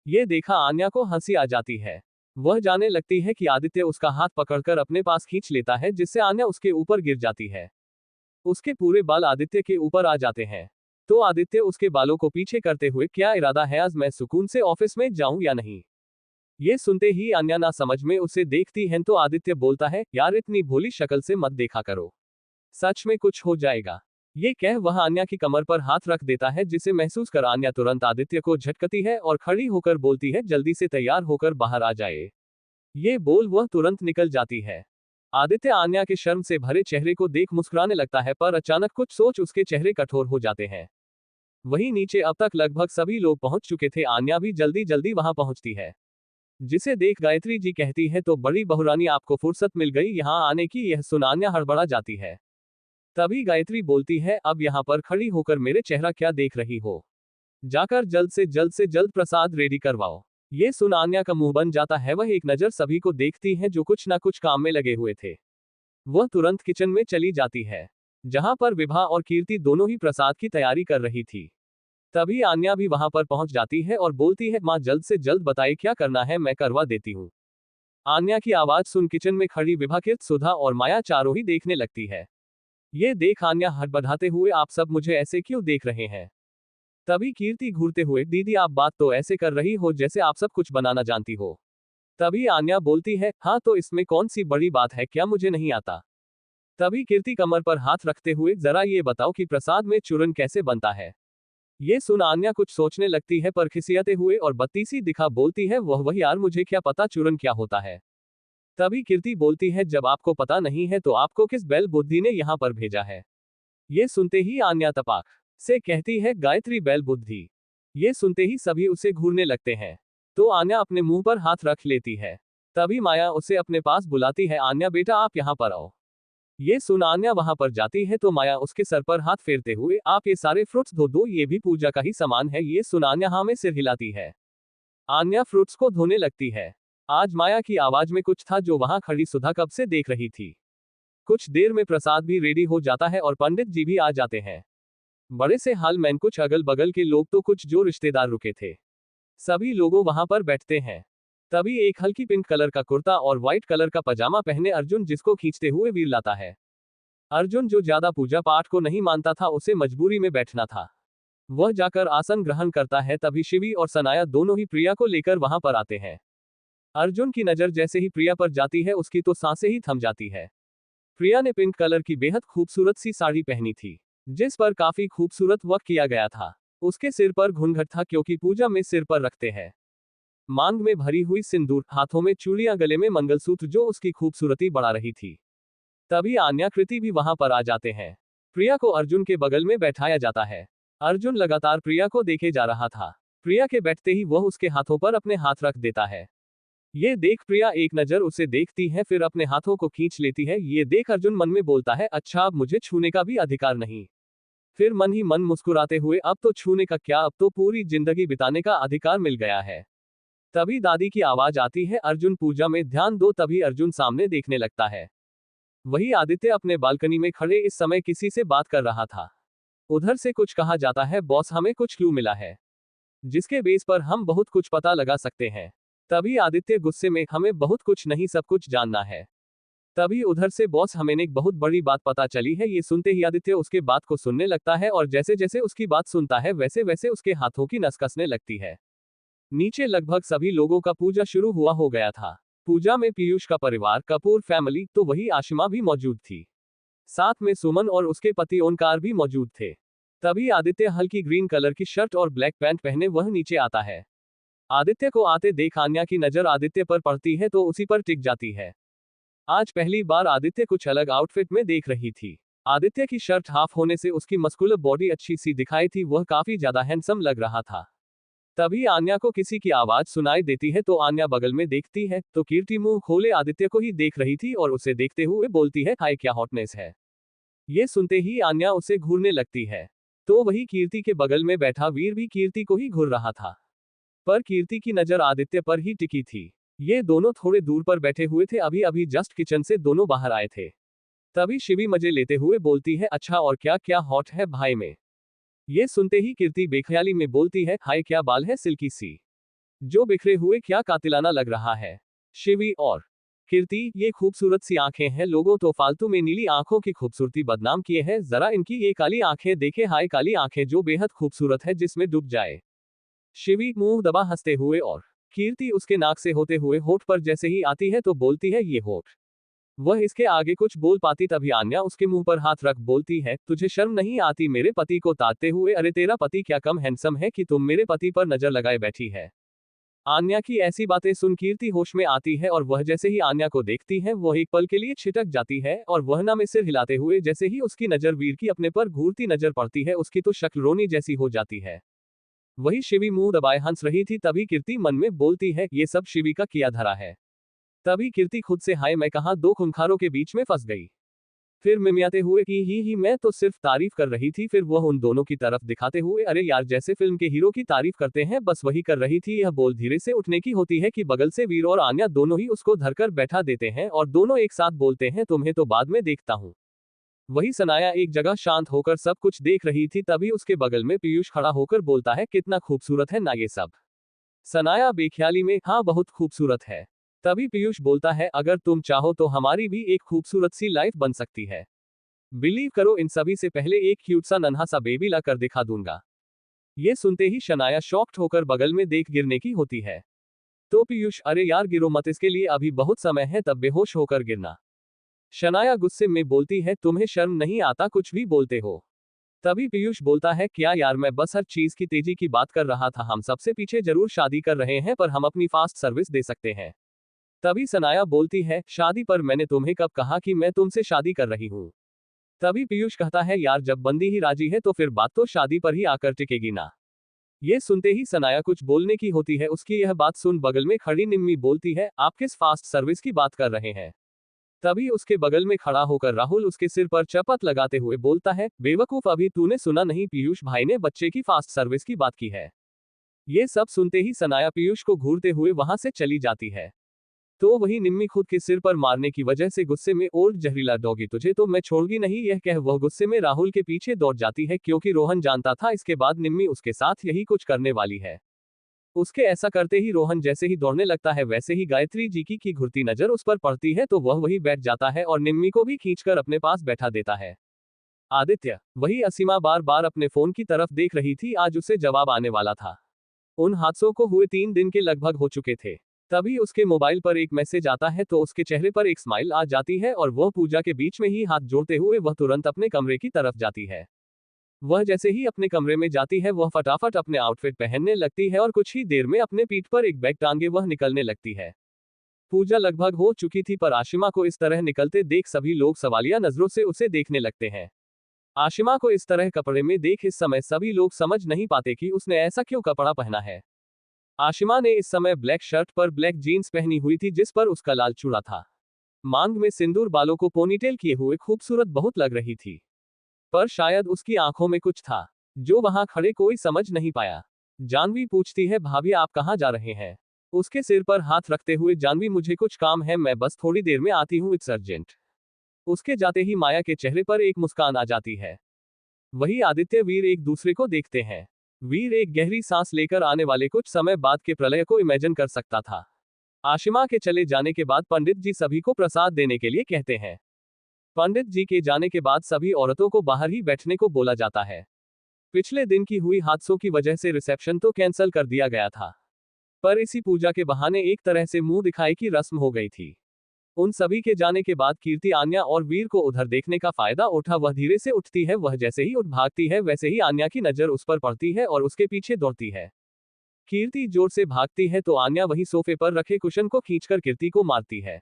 A: ये देखा आन्या को हंसी आ जाती है। वह जाने लगती है कि आदित्य उसका हाथ पकड़कर अपने पास खींच लेता है जिससे आन्या उसके ऊपर गिर जाती है। उसके पूरे बाल आदित्य के ऊपर आ जाते हैं। तो आदित्य उसके बालों को पीछे करते हुए, क्या इरादा है आज मैं सुकून से ऑफिस में जाऊं या नहीं? ये सुनते ही आन्या ना समझ में उसे देखती है तो आदित्य बोलता है, यार इतनी भोली शक्ल से मत देखा करो, सच में कुछ हो जाएगा। ये कह वह आन्या की कमर पर हाथ रख देता है जिसे महसूस कर आन्या तुरंत आदित्य को झटकती है और खड़ी होकर बोलती है, जल्दी से तैयार होकर बाहर आ जाए। ये बोल वह तुरंत निकल जाती है। आदित्य आन्या के शर्म से भरे चेहरे को देख मुस्कुराने लगता है पर अचानक कुछ सोच उसके चेहरे कठोर हो जाते हैं। वहीं नीचे अब तक लगभग सभी लोग पहुंच चुके थे, आन्या भी जल्दी जल्दी वहां पहुंचती है। जिसे देख गायत्री जी कहती है, तो बड़ी बहुरानी आपको फुर्सत मिल गई यहां आने की। यह सुन आन्या हड़बड़ा जाती है। तभी गायत्री बोलती है, अब यहाँ पर खड़ी होकर मेरे चेहरा क्या देख रही हो, जाकर जल्द से जल्द प्रसाद रेडी करवाओ। ये सुन आन्या का मुंह बन जाता है। वह एक नजर सभी को देखती है जो कुछ ना कुछ काम में लगे हुए थे। वह तुरंत किचन में चली जाती है जहां पर विभा और कीर्ति दोनों ही प्रसाद की तैयारी कर रही थी। तभी आन्या भी वहां पर पहुंच जाती है और बोलती है, माँ जल्द से जल्द बताइए क्या करना है, मैं करवा देती हूँ। आन्या की आवाज सुन किचन में खड़ी विभा, कीर्त, सुधा और माया चारों ही देखने लगती है। ये देख आन्या हड़बड़ाते हुए, आप सब मुझे ऐसे क्यों देख रहे हैं? तभी कीर्ति घूरते हुए, दीदी आप बात तो ऐसे कर रही हो जैसे आप सब कुछ बनाना जानती हो। तभी आन्या बोलती है, हाँ तो इसमें कौन सी बड़ी बात है, क्या मुझे नहीं आता? तभी कीर्ति कमर पर हाथ रखते हुए, जरा ये बताओ कि प्रसाद में चूरन कैसे बनता है? ये सुन आन्या कुछ सोचने लगती है पर खिसियाते हुए और बत्तीसी दिखा बोलती है, वह यार मुझे क्या पता चूरन क्या होता है। तभी कीर्ति बोलती है, जब आपको पता नहीं है तो आपको किस बैल बुद्धि ने यहाँ पर भेजा है? ये सुनते ही आन्या तपाक से कहती है, गायत्री बैल बुद्धि। ये सुनते ही सभी उसे घूरने लगते हैं। तो आन्या अपने मुंह पर हाथ रख लेती है। तभी माया उसे अपने पास बुलाती है, आन्या बेटा आप यहाँ पर आओ। ये सुन आन्या वहां पर जाती है तो माया उसके सर पर हाथ फेरते हुए, आप ये सारे फ्रूट्स धो दो, ये भी पूजा का ही सामान है। ये सुन आन्या हाँ में सिर हिलाती है। आन्या फ्रूट्स को धोने लगती है। आज माया की आवाज में कुछ था जो वहां खड़ी सुधा कब से देख रही थी। कुछ देर में प्रसाद भी रेडी हो जाता है और पंडित जी भी आ जाते हैं। बड़े से हाल में कुछ अगल बगल के लोग तो कुछ जो रिश्तेदार रुके थे, सभी लोगों वहां पर बैठते हैं। तभी एक हल्की पिंक कलर का कुर्ता और व्हाइट कलर का पजामा पहने अर्जुन जिसको खींचते हुए वीर लाता है। अर्जुन जो ज्यादा पूजा पाठ को नहीं मानता था, उसे मजबूरी में बैठना था। वह जाकर आसन ग्रहण करता है। तभी शिवी और सनाया दोनों ही प्रिया को लेकर वहां पर आते हैं। अर्जुन की नजर जैसे ही प्रिया पर जाती है उसकी तो सांसें ही थम जाती है। प्रिया ने पिंक कलर की बेहद खूबसूरत सी साड़ी पहनी थी जिस पर काफी खूबसूरत वर्क किया गया था। उसके सिर पर घूंघट था क्योंकि पूजा में सिर पर रखते हैं। मांग में भरी हुई सिंदूर, हाथों में चूड़ियां, गले में मंगलसूत्र जो उसकी खूबसूरती बढ़ा रही थी। तभी आन्या, कृति भी वहां पर आ जाते हैं। प्रिया को अर्जुन के बगल में बैठाया जाता है। अर्जुन लगातार प्रिया को देखे जा रहा था। प्रिया के बैठते ही वह उसके हाथों पर अपने हाथ रख देता है। ये देख प्रिया एक नजर उसे देखती है, फिर अपने हाथों को खींच लेती है। ये देख अर्जुन मन में बोलता है, अच्छा अब मुझे छूने का भी अधिकार नहीं। फिर मन ही मन मुस्कुराते हुए, अब तो छूने का क्या, अब तो पूरी जिंदगी बिताने का अधिकार मिल गया है। तभी दादी की आवाज आती है, अर्जुन पूजा में ध्यान दो। तभी अर्जुन सामने देखने लगता है। वही आदित्य अपने बालकनी में खड़े इस समय किसी से बात कर रहा था। उधर से कुछ कहा जाता है, बॉस हमें कुछ क्लू मिला है जिसके बेस पर हम बहुत कुछ पता लगा सकते हैं। तभी आदित्य गुस्से में, हमें बहुत कुछ नहीं सब कुछ जानना है। तभी उधर से, बॉस हमें एक बहुत बड़ी बात पता चली है। ये सुनते ही आदित्य उसके बात को सुनने लगता है और जैसे जैसे उसकी बात सुनता है वैसे वैसे उसके हाथों की नस कसने लगती है। नीचे लगभग सभी लोगों का पूजा शुरू हुआ हो गया था। पूजा में पीयूष का परिवार, कपूर फैमिली, तो वही आशिमा भी मौजूद थी। साथ में सुमन और उसके पति ओंकार भी मौजूद थे। तभी आदित्य हल्की ग्रीन कलर की शर्ट और ब्लैक पैंट पहने वह नीचे आता है। आदित्य को आते देख आन्या की नजर आदित्य पर पड़ती है तो उसी पर टिक जाती है। आज पहली बार आदित्य कुछ अलग आउटफिट में देख रही थी। आदित्य की शर्ट हाफ होने से उसकी मस्कुलर बॉडी अच्छी सी दिखाई थी, वह काफी ज्यादा हैंडसम लग रहा था। तभी आन्या को किसी की आवाज सुनाई देती है तो आन्या बगल में देखती है तो कीर्ति मुंह खोले आदित्य को ही देख रही थी और उसे देखते हुए बोलती है, हाय क्या हॉटनेस है। ये सुनते ही आन्या उसे घूरने लगती है तो वही कीर्ति के बगल में बैठा वीर भी कीर्ति को ही घूर रहा था। पर कीर्ति की नजर आदित्य पर ही टिकी थी। ये दोनों थोड़े दूर पर बैठे हुए थे, अभी अभी जस्ट किचन से दोनों बाहर आए थे। तभी शिवी मजे लेते हुए बोलती है, अच्छा और क्या क्या हॉट है भाई में। ये सुनते ही कीर्ति बेख्याली में बोलती है, हाय क्या बाल है सिल्की सी, जो बिखरे हुए क्या कातिलाना लग रहा है। शिवी और कीर्ति, ये खूबसूरत सी आंखें हैं, लोगों तो फालतू में नीली आंखों की खूबसूरती बदनाम किए हैं, जरा इनकी ये काली आंखें देखे, हाय काली आंखें जो बेहद खूबसूरत है, जिसमें डूब जाए। शिवी मुंह दबा हंसते हुए और कीर्ति उसके नाक से होते हुए होठ पर जैसे ही आती है तो बोलती है, ये होठ। वह इसके आगे कुछ बोल पाती तभी आन्या उसके मुंह पर हाथ रख बोलती है, तुझे शर्म नहीं आती मेरे पति को ताकते हुए, अरे तेरा पति क्या कम हैंडसम है कि तुम मेरे पति पर नजर लगाए बैठी है। आन्या की ऐसी बातें सुन कीर्ति होश में आती है और वह जैसे ही आन्या को देखती है वह एक पल के लिए छिटक जाती है और वह ना में सिर हिलाते हुए जैसे ही उसकी नजर वीर की अपने पर घूरती नजर पड़ती है उसकी तो शक्ल रोनी जैसी हो जाती है। वही शिवी मुंह दबाए हंस रही थी तभी कीर्ति मन में बोलती है, ये सब शिवी का किया धरा है। तभी कीर्ति खुद से, हाय मैं कहाँ दो खूंखारों के बीच में फंस गई। फिर मिमियाते हुए कि ही मैं तो सिर्फ तारीफ कर रही थी। फिर वह उन दोनों की तरफ दिखाते हुए, अरे यार जैसे फिल्म के हीरो की तारीफ करते हैं बस वही कर रही थी। यह बोल धीरे से उठने की होती है कि बगल से वीर और आन्या दोनों ही उसको धरकर बैठा देते हैं और दोनों एक साथ बोलते हैं, तुम्हें तो बाद में देखता हूँ। वही सनाया एक जगह शांत होकर सब कुछ देख रही थी तभी उसके बगल में पीयूष खड़ा होकर बोलता है, कितना खूबसूरत है ना ये सब। सनाया बेख्याली में, हाँ बहुत खूबसूरत है। तभी पीयूष बोलता है, अगर तुम चाहो तो हमारी भी एक खूबसूरत सी लाइफ बन सकती है। बिलीव करो इन सभी से पहले एक क्यूट सा नन्हा सा बेबी ला कर दिखा दूंगा। ये सुनते ही शनाया शॉक्ड होकर बगल में देख गिरने की होती है। तो पीयूष, अरे यार गिरो मत, इसके लिए अभी बहुत समय है, तब बेहोश होकर गिरना। शनाया गुस्से में बोलती है, तुम्हें शर्म नहीं आता कुछ भी बोलते हो। तभी पीयूष बोलता है, क्या यार मैं बस हर चीज की तेजी की बात कर रहा था, हम सबसे पीछे जरूर शादी कर रहे हैं पर हम अपनी फास्ट सर्विस दे सकते हैं। तभी सनाया बोलती है, शादी पर मैंने तुम्हें कब कहा कि मैं तुमसे शादी कर रही हूँ। तभी पीयूष कहता है, यार जब बंदी ही राजी है तो फिर बात तो शादी पर ही आकर टिकेगी ना। ये सुनते ही सनाया कुछ बोलने की होती है, उसकी यह बात सुन बगल में खड़ी निम्मी बोलती है, आप किस फास्ट सर्विस की बात कर रहे हैं। तभी उसके बगल में खड़ा होकर राहुल उसके सिर पर चपत लगाते हुए बोलता है, बेवकूफ अभी तूने सुना नहीं, पीयूष भाई ने बच्चे की फास्ट सर्विस की बात की है। ये सब सुनते ही सनाया पीयूष को घूरते हुए वहां से चली जाती है। तो वही निम्मी खुद के सिर पर मारने की वजह से गुस्से में, और जहरीला डॉगी तुझे तो मैं छोड़ूंगी नहीं, यह कह वह गुस्से में राहुल के पीछे दौड़ जाती है क्योंकि रोहन जानता था इसके बाद निम्मी उसके साथ यही कुछ करने वाली है। उसके ऐसा करते ही रोहन जैसे ही दौड़ने लगता है वैसे ही गायत्री जी की घुरती नजर उस पर पड़ती है तो वह वही बैठ जाता है और निम्मी को भी खींचकर अपने पास बैठा देता है। आदित्य, वही असीमा बार बार अपने फोन की तरफ देख रही थी, आज उसे जवाब आने वाला था। उन हादसों को हुए 3 दिन के लगभग हो चुके थे। तभी उसके मोबाइल पर एक मैसेज आता है तो उसके चेहरे पर एक स्माइल आ जाती है और वह पूजा के बीच में ही हाथ जोड़ते हुए वह तुरंत अपने कमरे की तरफ जाती है। वह जैसे ही अपने कमरे में जाती है वह फटाफट अपने आउटफिट पहनने लगती है और कुछ ही देर में अपने पीठ पर एक बैग टांगे वह निकलने लगती है। पूजा लगभग हो चुकी थी पर आशिमा को इस तरह निकलते देख सभी लोग सवालिया नजरों से उसे देखने लगते हैं। आशिमा को इस तरह कपड़े में देख इस समय सभी लोग समझ नहीं पाते कि उसने ऐसा क्यों कपड़ा पहना है। आशिमा ने इस समय ब्लैक शर्ट पर ब्लैक जीन्स पहनी हुई थी जिस पर उसका लाल चूड़ा था। मांग में सिंदूर, बालों को पोनीटेल किए हुए खूबसूरत बहुत लग रही थी। पर शायद उसकी आंखों में कुछ था जो वहां खड़े कोई समझ नहीं पाया। जानवी पूछती है, भाभी आप कहाँ जा रहे हैं। उसके सिर पर हाथ रखते हुए जानवी, मुझे कुछ काम है, मैं बस थोड़ी देर में आती हूँ, इट्स अर्जेंट। उसके जाते ही माया के चेहरे पर एक मुस्कान आ जाती है। वही आदित्य वीर एक दूसरे को देखते हैं। वीर एक गहरी सांस लेकर आने वाले कुछ समय बाद के प्रलय को इमेजिन कर सकता था। आशिमा के चले जाने के बाद पंडित जी सभी को प्रसाद देने के लिए कहते हैं। पंडित जी के जाने के बाद सभी औरतों को बाहर ही बैठने को बोला जाता है। पिछले दिन की हुई हादसों की वजह से रिसेप्शन तो कैंसिल कर दिया गया था, पर इसी पूजा के बहाने एक तरह से मुंह दिखाई की रस्म हो गई थी। उन सभी के जाने के बाद कीर्ति आन्या और वीर को उधर देखने का फायदा उठा वह धीरे से उठती है। वह जैसे ही उठ भागती है वैसे ही आन्या की नजर उस पर पड़ती है और उसके पीछे दौड़ती है। कीर्ति जोर से भागती है तो आन्या वही सोफे पर रखे कुशन को खींचकर कीर्ति को मारती है,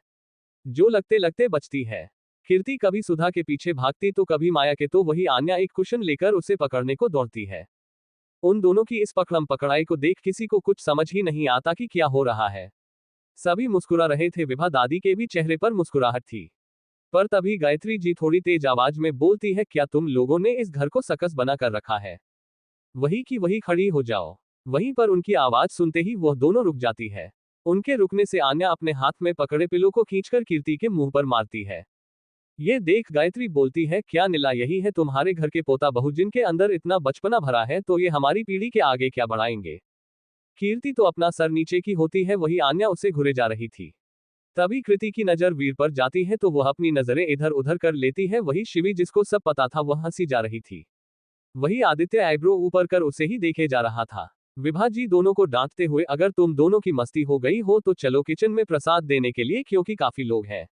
A: जो लगते लगते बचती है। कीर्ति कभी सुधा के पीछे भागती तो कभी माया के, तो वही आन्या एक कुशन लेकर उसे पकड़ने को दौड़ती है। उन दोनों की इस पकड़म पकड़ाई को देख किसी को कुछ समझ ही नहीं आता कि क्या हो रहा है। सभी मुस्कुरा रहे थे, विभा दादी के भी चेहरे पर मुस्कुराहट थी। पर तभी गायत्री जी थोड़ी तेज आवाज में बोलती है, क्या तुम लोगों ने इस घर को सकस बना कर रखा है। वही की वही खड़ी हो जाओ। वहीं पर उनकी आवाज सुनते ही वह दोनों रुक जाती है। उनके रुकने से आन्या अपने हाथ में पकड़े पिलो को खींचकर कीर्ति के मुंह पर मारती है। ये देख गायत्री बोलती है, क्या नीला यही है तुम्हारे घर के पोता बहू जिनके अंदर इतना बचपना भरा है, तो ये हमारी पीढ़ी के आगे क्या बढ़ाएंगे। कीर्ति तो अपना सर नीचे की होती है, वही आन्या उसे घुरे जा रही थी। तभी कृति की नजर वीर पर जाती है तो वह अपनी नजरें इधर उधर कर लेती है। वही शिवी जिसको सब पता था वह हंसी जा रही थी। वही आदित्य आईब्रो ऊपर कर उसे ही देखे जा रहा था। विभा जी दोनों को डांटते हुए, अगर तुम दोनों की मस्ती हो गई हो तो चलो किचन में प्रसाद देने के लिए, क्योंकि काफी लोग हैं।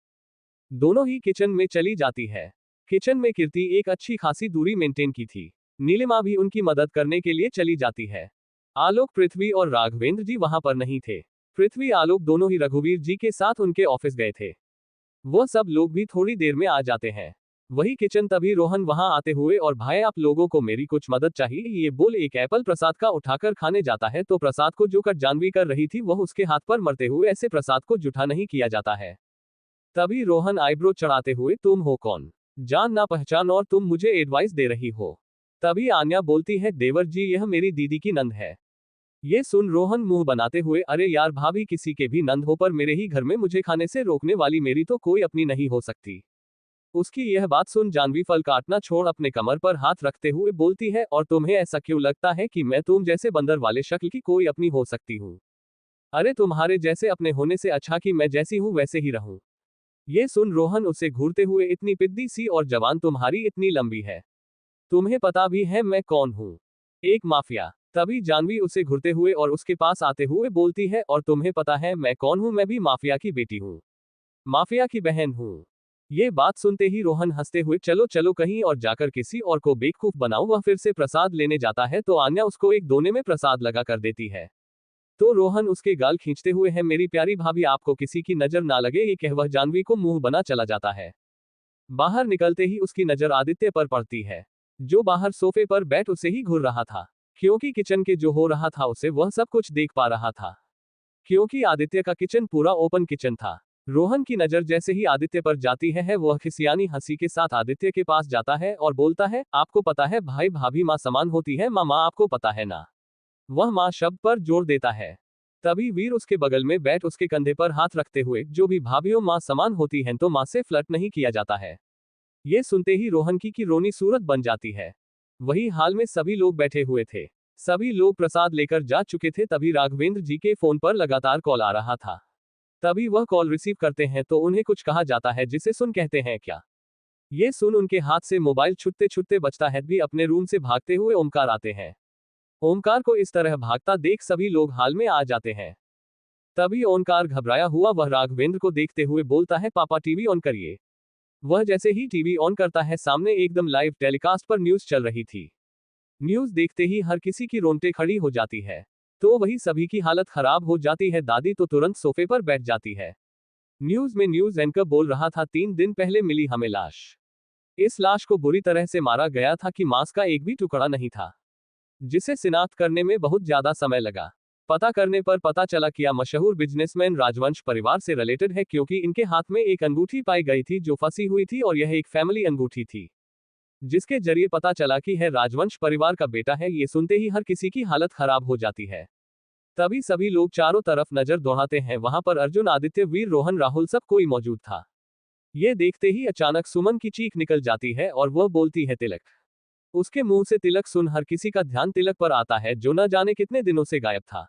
A: दोनों ही किचन में चली जाती है। किचन में कीर्ति एक अच्छी खासी दूरी मेंटेन की थी। नीलिमा भी उनकी मदद करने के लिए चली जाती है। आलोक, पृथ्वी और राघवेंद्र जी वहां पर नहीं थे। पृथ्वी आलोक दोनों ही रघुवीर जी के साथ उनके ऑफिस गए थे। वह सब लोग भी थोड़ी देर में आ जाते हैं। वही किचन, तभी रोहन वहां आते हुए, और भाई आप लोगों को मेरी कुछ मदद चाहिए, ये बोल एक एप्पल प्रसाद का उठाकर खाने जाता है तो प्रसाद को जो कट जानवी कर रही थी वह उसके हाथ पर मरते हुए, ऐसे प्रसाद को जूठा नहीं किया जाता है। तभी रोहन आईब्रो चढ़ाते हुए, तुम हो कौन, जान ना पहचान, और तुम मुझे एडवाइस दे रही हो। तभी आन्या बोलती है, देवर जी यह मेरी दीदी की नंद है। ये सुन रोहन मुंह बनाते हुए, अरे यार भाभी, किसी के भी नंद हो पर मेरे ही घर में मुझे खाने से रोकने वाली मेरी तो कोई अपनी नहीं हो सकती। उसकी यह बात सुन जानवी फल काटना छोड़ अपने कमर पर हाथ रखते हुए बोलती है, और तुम्हें ऐसा क्यों लगता है कि मैं तुम जैसे बंदर वाले शक्ल की कोई अपनी हो सकती हूँ। अरे तुम्हारे जैसे अपने होने से अच्छा कि मैं जैसी हूँ वैसे ही रहूं। ये सुन रोहन उसे घूरते हुए, इतनी पिद्दी सी और जवान तुम्हारी इतनी लंबी है, तुम्हें पता भी है मैं कौन हूँ, एक माफिया। तभी जानवी उसे घुरते हुए और उसके पास आते हुए बोलती है, और तुम्हें पता है मैं कौन हूं, मैं भी माफिया की बेटी हूं, माफिया की बहन हूं। ये बात सुनते ही रोहन हंसते हुए, चलो चलो कहीं और जाकर किसी और को बेवकूफ बनाओ। वह फिर से प्रसाद लेने जाता है तो आन्या उसको एक दोने में प्रसाद लगा कर देती है। तो रोहन उसके गाल खींचते हुए है, मेरी प्यारी भाभी आपको किसी की नजर ना लगे, ये कह वह जानवी को मुंह बना चला जाता है। बाहर निकलते ही उसकी नजर आदित्य पर पड़ती है, जो बाहर सोफे पर बैठ उसे ही घूर रहा था। क्योंकि किचन के जो हो रहा था उसे वह सब कुछ देख पा रहा था, क्योंकि आदित्य का किचन पूरा ओपन किचन था। रोहन की नजर जैसे ही आदित्य पर जाती है, वह खिसियानी हंसी के साथ आदित्य के पास जाता है और बोलता है, आपको पता है भाई भाभी माँ समान होती है, माँ आपको पता है ना। वह माँ शब्द पर जोर देता है। तभी वीर उसके बगल में बैठ उसके कंधे पर हाथ रखते हुए, जो भी भाभीओं माँ समान होती हैं तो माँ से फ्लर्ट नहीं किया जाता है। ये सुनते ही रोहन की रोनी सूरत बन जाती है। वही हाल में सभी लोग बैठे हुए थे। सभी लोग प्रसाद लेकर जा चुके थे। तभी राघवेंद्र जी के फोन पर लगातार कॉल आ रहा था। तभी वह कॉल रिसीव करते हैं तो उन्हें कुछ कहा जाता है, जिसे सुन कहते हैं क्या। ये सुन उनके हाथ से मोबाइल छुटते छुटते बचता है। भी अपने रूम से भागते हुए ओमकार आते हैं। ओमकार को इस तरह भागता देख सभी लोग हाल में आ जाते हैं। तभी ओमकार घबराया हुआ वह राघवेंद्र को देखते हुए बोलता है, पापा टीवी ऑन करिए। वह जैसे ही टीवी ऑन करता है, सामने एकदम लाइव टेलीकास्ट पर न्यूज चल रही थी। न्यूज देखते ही हर किसी की रोंगटे खड़ी हो जाती है। तो वही सभी की हालत खराब हो जाती है। दादी तो तुरंत सोफे पर बैठ जाती है। न्यूज में न्यूज एंकर बोल रहा था, 3 दिन पहले मिली हमें लाश। इस लाश को बुरी तरह से मारा गया था कि मांस का एक भी टुकड़ा नहीं था, जिसे शिनाख्त करने में बहुत ज्यादा समय लगा। पता करने पर पता चला कि यह मशहूर बिजनेसमैन राजवंश परिवार से रिलेटेड है, क्योंकि इनके हाथ में एक अंगूठी पाई गई थी जो फंसी हुई थी, और यह एक फैमिली अंगूठी थी, जिसके जरिए पता चला कि है राजवंश परिवार का बेटा है। ये सुनते ही हर किसी की हालत खराब हो जाती है। तभी सभी लोग चारों तरफ नजर दौड़ाते हैं। वहां पर अर्जुन, आदित्य, वीर, रोहन, राहुल सब कोई मौजूद था। ये देखते ही अचानक सुमन की चीख निकल जाती है और वह बोलती है, तिलक। उसके मुंह से तिलक सुन हर किसी का ध्यान तिलक पर आता है, जो न जाने कितने दिनों से गायब था।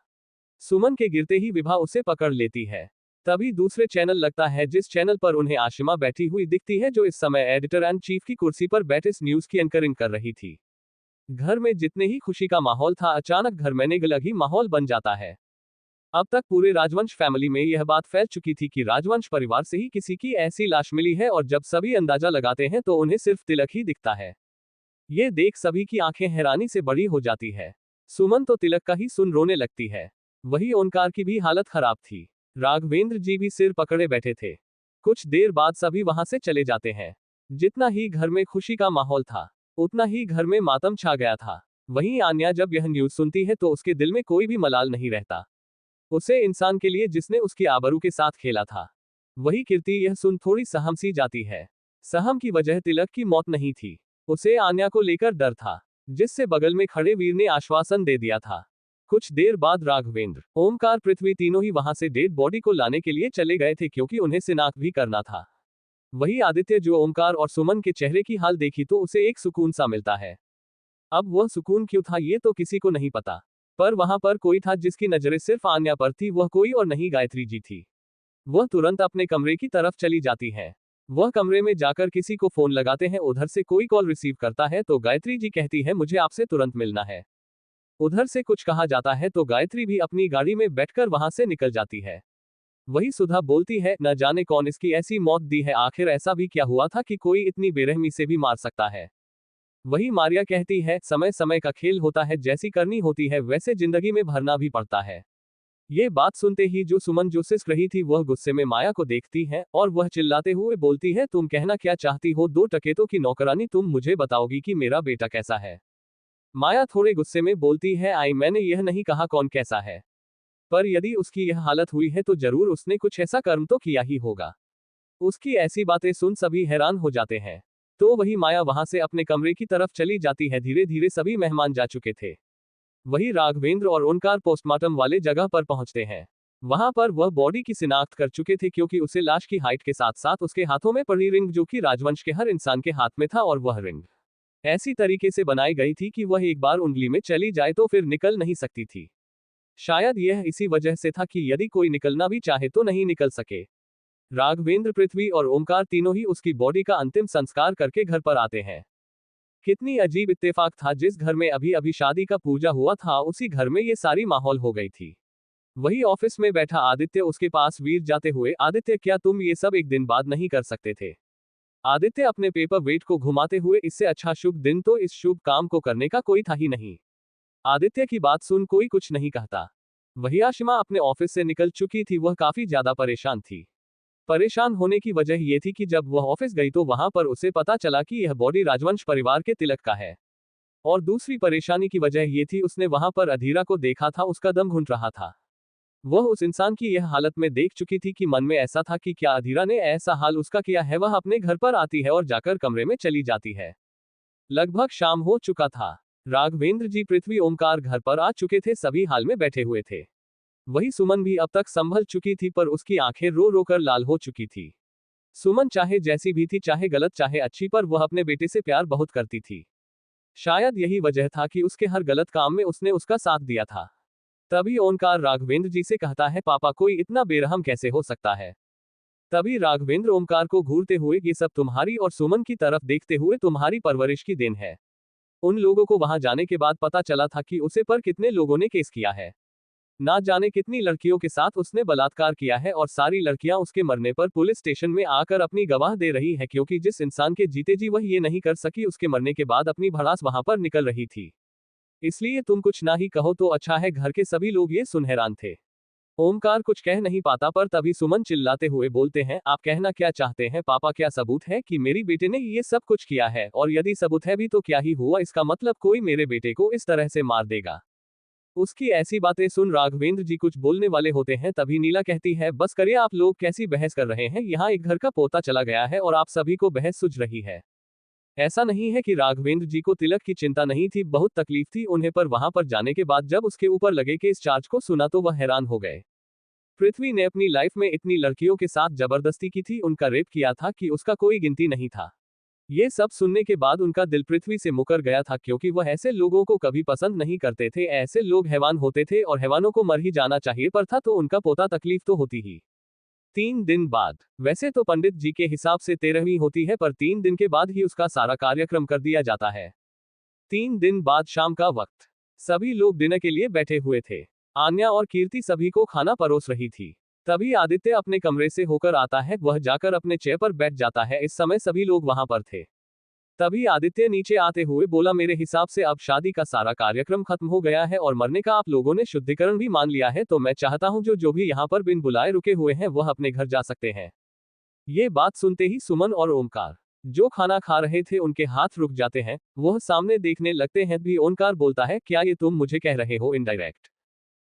A: सुमन के गिरते ही विभा उसे पकड़ लेती है। तभी दूसरे चैनल लगता है, जिस चैनल पर उन्हें आशिमा बैठी हुई दिखती है, जो इस समय एडिटर एंड चीफ की कुर्सी पर बैठे इस न्यूज की एंकरिंग कर रही थी। घर में जितने ही खुशी का माहौल था, अचानक घर में एक अलग ही माहौल बन जाता है। अब तक पूरे राजवंश फैमिली में यह बात फैल चुकी थी कि राजवंश परिवार से ही किसी की ऐसी लाश मिली है, और जब सभी अंदाजा लगाते हैं तो उन्हें सिर्फ तिलक ही दिखता है। ये देख सभी की आंखें हैरानी से बड़ी हो जाती है। सुमन तो तिलक का ही सुन रोने लगती है। वही ओंकार की भी हालत खराब थी। राघवेंद्र जी भी सिर पकड़े बैठे थे। कुछ देर बाद सभी वहां से चले जाते हैं। जितना ही घर में खुशी का माहौल था, उतना ही घर में मातम छा गया था। वहीं आन्या जब यह न्यूज सुनती है तो उसके दिल में कोई भी मलाल नहीं रहता उसे इंसान के लिए जिसने उसकी आबरू के साथ खेला था। वही कीर्ति यह सुन थोड़ी सहम सी जाती है। सहम की वजह तिलक की मौत नहीं थी, उसे आन्या को लेकर डर था, जिससे बगल में खड़े वीर ने आश्वासन दे दिया था। कुछ देर बाद राघवेंद्र, ओमकार, पृथ्वी तीनों ही वहां से डेड बॉडी को लाने के लिए चले गए थे क्योंकि उन्हें शिनाख्त भी करना था। वही आदित्य जो ओमकार और सुमन के चेहरे की हाल देखी तो उसे एक सुकून सा मिलता है। अब वह सुकून क्यों था ये तो किसी को नहीं पता, पर वहां पर कोई था जिसकी नजरें सिर्फ आन्या पर थी। वह कोई और नहीं गायत्री जी थी। वह तुरंत अपने कमरे की तरफ चली जाती है। वह कमरे में जाकर किसी को फोन लगाते हैं। उधर से कोई कॉल रिसीव करता है तो गायत्री जी कहती है मुझे आपसे तुरंत मिलना है। उधर से कुछ कहा जाता है तो गायत्री भी अपनी गाड़ी में बैठकर वहां से निकल जाती है। वही सुधा बोलती है न जाने कौन इसकी ऐसी मौत दी है, आखिर ऐसा भी क्या हुआ था कि कोई इतनी बेरहमी से भी मार सकता है। वही मारिया कहती है समय समय का खेल होता है, जैसी करनी होती है वैसे जिंदगी में भरना भी पड़ता है। ये बात सुनते ही जो सुमन जो सिसक रही थी वह गुस्से में माया को देखती है और वह चिल्लाते हुए बोलती है तुम कहना क्या चाहती हो, 2 टकेतों की नौकरानी, तुम मुझे बताओगी कि मेरा बेटा कैसा है। माया थोड़े गुस्से में बोलती है आई मैंने यह नहीं कहा कौन कैसा है, पर यदि उसकी यह हालत हुई है तो जरूर उसने कुछ ऐसा कर्म तो किया ही होगा। उसकी ऐसी बातें सुन सभी हैरान हो जाते हैं। तो वही माया वहां से अपने कमरे की तरफ चली जाती है। धीरे धीरे सभी मेहमान जा चुके थे। वही राघवेंद्र और ओंकार पोस्टमार्टम वाले जगह पर पहुंचते हैं। वहां पर वह बॉडी की शिनाख्त कर चुके थे क्योंकि उसे लाश की हाइट के साथ साथ उसके हाथों में पड़ी रिंग जो कि राजवंश के हर इंसान के हाथ में था, और वह रिंग ऐसी तरीके से बनाई गई थी कि वह एक बार उंगली में चली जाए तो फिर निकल नहीं सकती थी। शायद यह इसी वजह से था कि यदि कोई निकलना भी चाहे तो नहीं निकल सके। राघवेंद्र, पृथ्वी और ओमकार तीनों ही उसकी बॉडी का अंतिम संस्कार करके घर पर आते हैं। कितनी अजीब इत्तेफाक था, जिस घर में अभी अभी शादी का पूजा हुआ था उसी घर में ये सारी माहौल हो गई थी। वही ऑफिस में बैठा आदित्य उसके पास वीर जाते हुए आदित्य क्या तुम ये सब एक दिन बाद नहीं कर सकते थे। आदित्य अपने पेपर वेट को घुमाते हुए इससे अच्छा शुभ दिन तो इस शुभ काम को करने का कोई था ही नहीं। आदित्य की बात सुन कोई कुछ नहीं कहता। वही आशिमा अपने ऑफिस से निकल चुकी थी। वह काफी ज्यादा परेशान थी। परेशान होने की वजह यह थी कि जब वह ऑफिस गई तो वहां पर उसे पता चला कि यह बॉडी राजवंश परिवार के तिलक का है। और दूसरी परेशानी की वजह यह थी उसने वहां पर अधीरा को देखा था, उसका दम घुट रहा था। वह उस इंसान की यह हालत में देख चुकी थी कि मन में ऐसा था कि क्या अधीरा ने ऐसा हाल उसका किया है। वह अपने घर पर आती है और जाकर कमरे में चली जाती है। लगभग शाम हो चुका था। राघवेंद्र जी, पृथ्वी, ओमकार घर पर आ चुके थे। सभी हाल में बैठे हुए थे। वही सुमन भी अब तक संभल चुकी थी पर उसकी आंखें रो रो कर लाल हो चुकी थी। सुमन चाहे जैसी भी थी, चाहे गलत चाहे अच्छी, पर वह अपने बेटे से प्यार बहुत करती थी। शायद यही वजह था कि उसके हर गलत काम में उसने उसका साथ दिया था। तभी ओंकार राघवेंद्र जी से कहता है पापा कोई इतना बेरहम कैसे हो सकता है। तभी राघवेंद्र ओंकार को घूरते हुए ये सब तुम्हारी और सुमन की तरफ देखते हुए तुम्हारी परवरिश की देन है। उन लोगों को वहां जाने के बाद पता चला था कि उसे पर कितने लोगों ने केस किया है। ना जाने कितनी लड़कियों के साथ उसने बलात्कार किया है और सारी लड़कियां उसके मरने पर पुलिस स्टेशन में आकर अपनी गवाह दे रही है, क्योंकि जिस इंसान के जीते जी वह ये नहीं कर सकी उसके मरने के बाद अपनी भड़ास वहां पर निकल रही थी। इसलिए तुम कुछ ना ही कहो तो अच्छा है। घर के सभी लोग ये सुन हैरान थे। ओमकार कुछ कह नहीं पाता, पर तभी सुमन चिल्लाते हुए बोलते हैं आप कहना क्या चाहते हैं पापा, क्या सबूत है कि मेरी बेटे ने ये सब कुछ किया है, और यदि सबूत है भी तो क्या ही हुआ, इसका मतलब कोई मेरे बेटे को इस तरह से मार देगा। उसकी ऐसी बातें सुन राघवेंद्र जी कुछ बोलने वाले होते हैं। तभी नीला कहती है बस करिए, आप लोग कैसी बहस कर रहे हैं, यहाँ एक घर का पोता चला गया है और आप सभी को बहस सूझ रही है। ऐसा नहीं है कि राघवेंद्र जी को तिलक की चिंता नहीं थी, बहुत तकलीफ थी उन्हें, पर वहां पर जाने के बाद जब उसके ऊपर लगे केस चार्ज को सुना तो वह हैरान हो गए। पृथ्वी ने अपनी लाइफ में इतनी लड़कियों के साथ जबरदस्ती की थी, उनका रेप किया था कि उसका कोई गिनती नहीं था। ये सब सुनने के बाद उनका दिल पृथ्वी से मुकर गया था, क्योंकि वह ऐसे लोगों को कभी पसंद नहीं करते थे। ऐसे लोग हैवान होते थे और हैवानों को मर ही जाना चाहिए, पर था तो उनका पोता तकलीफ तो होती ही। 3 दिन बाद, वैसे तो पंडित जी के हिसाब से 13वीं होती है, पर 3 दिन के बाद ही उसका सारा कार्यक्रम कर दिया जाता है। 3 दिन बाद शाम का वक्त, सभी लोग डिनर के लिए बैठे हुए थे। आन्या और कीर्ति सभी को खाना परोस रही थी। तभी आदित्य अपने कमरे से होकर आता है। वह जाकर अपने चेयर पर बैठ जाता है। इस समय सभी लोग वहां पर थे। तभी आदित्य नीचे आते हुए बोला मेरे हिसाब से अब शादी का सारा कार्यक्रम खत्म हो गया है और मरने का आप लोगों ने शुद्धिकरण भी मान लिया है, तो मैं चाहता हूं जो भी यहाँ पर बिन बुलाए रुके हुए हैं वह अपने घर जा सकते हैं। ये बात सुनते ही सुमन और ओमकार जो खाना खा रहे थे उनके हाथ रुक जाते हैं। वह सामने देखने लगते हैं। भी ओमकार बोलता है क्या ये तुम मुझे कह रहे हो इनडायरेक्ट।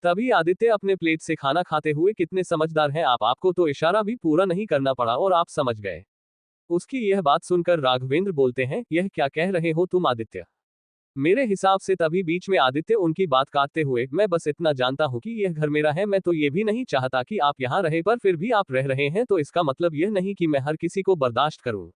A: तभी आदित्य अपने प्लेट से खाना खाते हुए कितने समझदार हैं आप, आपको तो इशारा भी पूरा नहीं करना पड़ा और आप समझ गए। उसकी यह बात सुनकर राघवेंद्र बोलते हैं यह क्या कह रहे हो तुम आदित्य। मेरे हिसाब से तभी बीच में आदित्य उनकी बात काटते हुए, मैं बस इतना जानता हूं कि यह घर मेरा है, मैं तो ये भी नहीं चाहता कि आप यहाँ रहे, पर फिर भी आप रह रहे हैं तो इसका मतलब यह नहीं कि मैं हर किसी को बर्दाश्त करूं।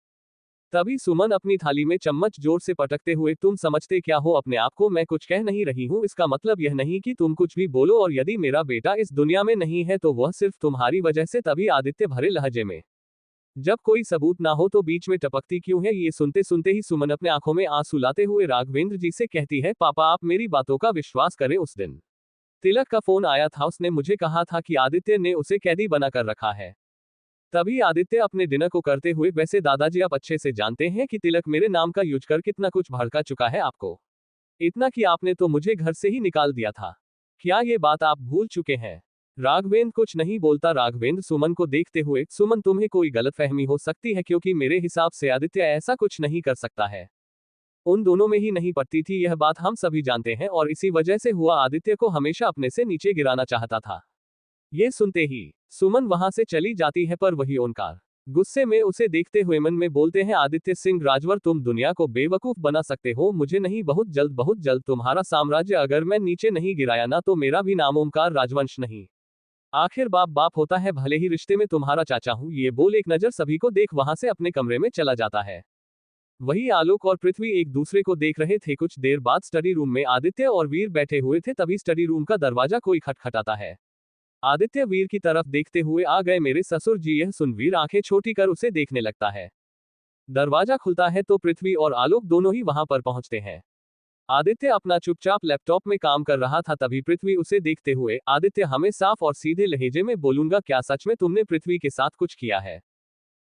A: तभी सुमन अपनी थाली में चम्मच जोर से पटकते हुए, तुम समझते क्या हो अपने आप को, मैं कुछ कह नहीं रही हूँ, इसका मतलब यह नहीं कि तुम कुछ भी बोलो, और यदि मेरा बेटा इस दुनिया में नहीं है तो वह सिर्फ तुम्हारी वजह से। तभी आदित्य भरे लहजे में, जब कोई सबूत ना हो तो बीच में टपकती क्यों है, ये सुनते सुनते ही सुमन अपने आंखों में आंसू लाते हुए राघवेंद्र जी से कहती है, पापा आप मेरी बातों का विश्वास करें, उस दिन तिलक का फोन आया था, उसने मुझे कहा था कि आदित्य ने उसे कैदी बनाकर रखा है। तभी आदित्य अपने डिनर को करते हुए, वैसे दादाजी आप अच्छे से जानते हैं कि तिलक मेरे नाम का यूज कर कितना कुछ भड़का चुका है आपको, इतना कि आपने तो मुझे घर से ही निकाल दिया था। क्या ये बात आप भूल चुके हैं? राघवेंद्र कुछ नहीं बोलता। राघवेंद्र सुमन को देखते हुए, सुमन तुम्हें कोई गलतफहमी हो सकती है, क्योंकि मेरे हिसाब से आदित्य ऐसा कुछ नहीं कर सकता है। उन दोनों में ही नहीं पड़ती थी, यह बात हम सभी जानते हैं, और इसी वजह से हुआ, आदित्य को हमेशा अपने से नीचे गिराना चाहता था। ये सुनते ही सुमन वहां से चली जाती है, पर वही ओंकार गुस्से में उसे देखते हुए मन में बोलते हैं, आदित्य सिंह राजवर तुम दुनिया को बेवकूफ बना सकते हो, मुझे नहीं, बहुत जल्द तुम्हारा साम्राज्य अगर मैं नीचे नहीं गिराया ना तो मेरा भी नाम ओंकार राजवंश नहीं। आखिर बाप बाप होता है, भले ही रिश्ते में तुम्हारा चाचा हूं। ये बोल एक नजर सभी को देख वहां से अपने कमरे में चला जाता है। वही आलोक और पृथ्वी एक दूसरे को देख रहे थे। कुछ देर बाद स्टडी रूम में आदित्य और वीर बैठे हुए थे, तभी स्टडी रूम का दरवाजा कोई खटखटाता है। आदित्य वीर की तरफ देखते हुए, आ गए मेरे ससुर जी, यह सुन वीर आंखें छोटी कर उसे देखने लगता है। दरवाजा खुलता है तो पृथ्वी और आलोक दोनों ही वहां पर पहुंचते हैं। आदित्य अपना चुपचाप लैपटॉप में काम कर रहा था, तभी पृथ्वी उसे देखते हुए, आदित्य हमें साफ और सीधे लहजे में बोलूंगा, क्या सच में तुमने पृथ्वी के साथ कुछ किया है?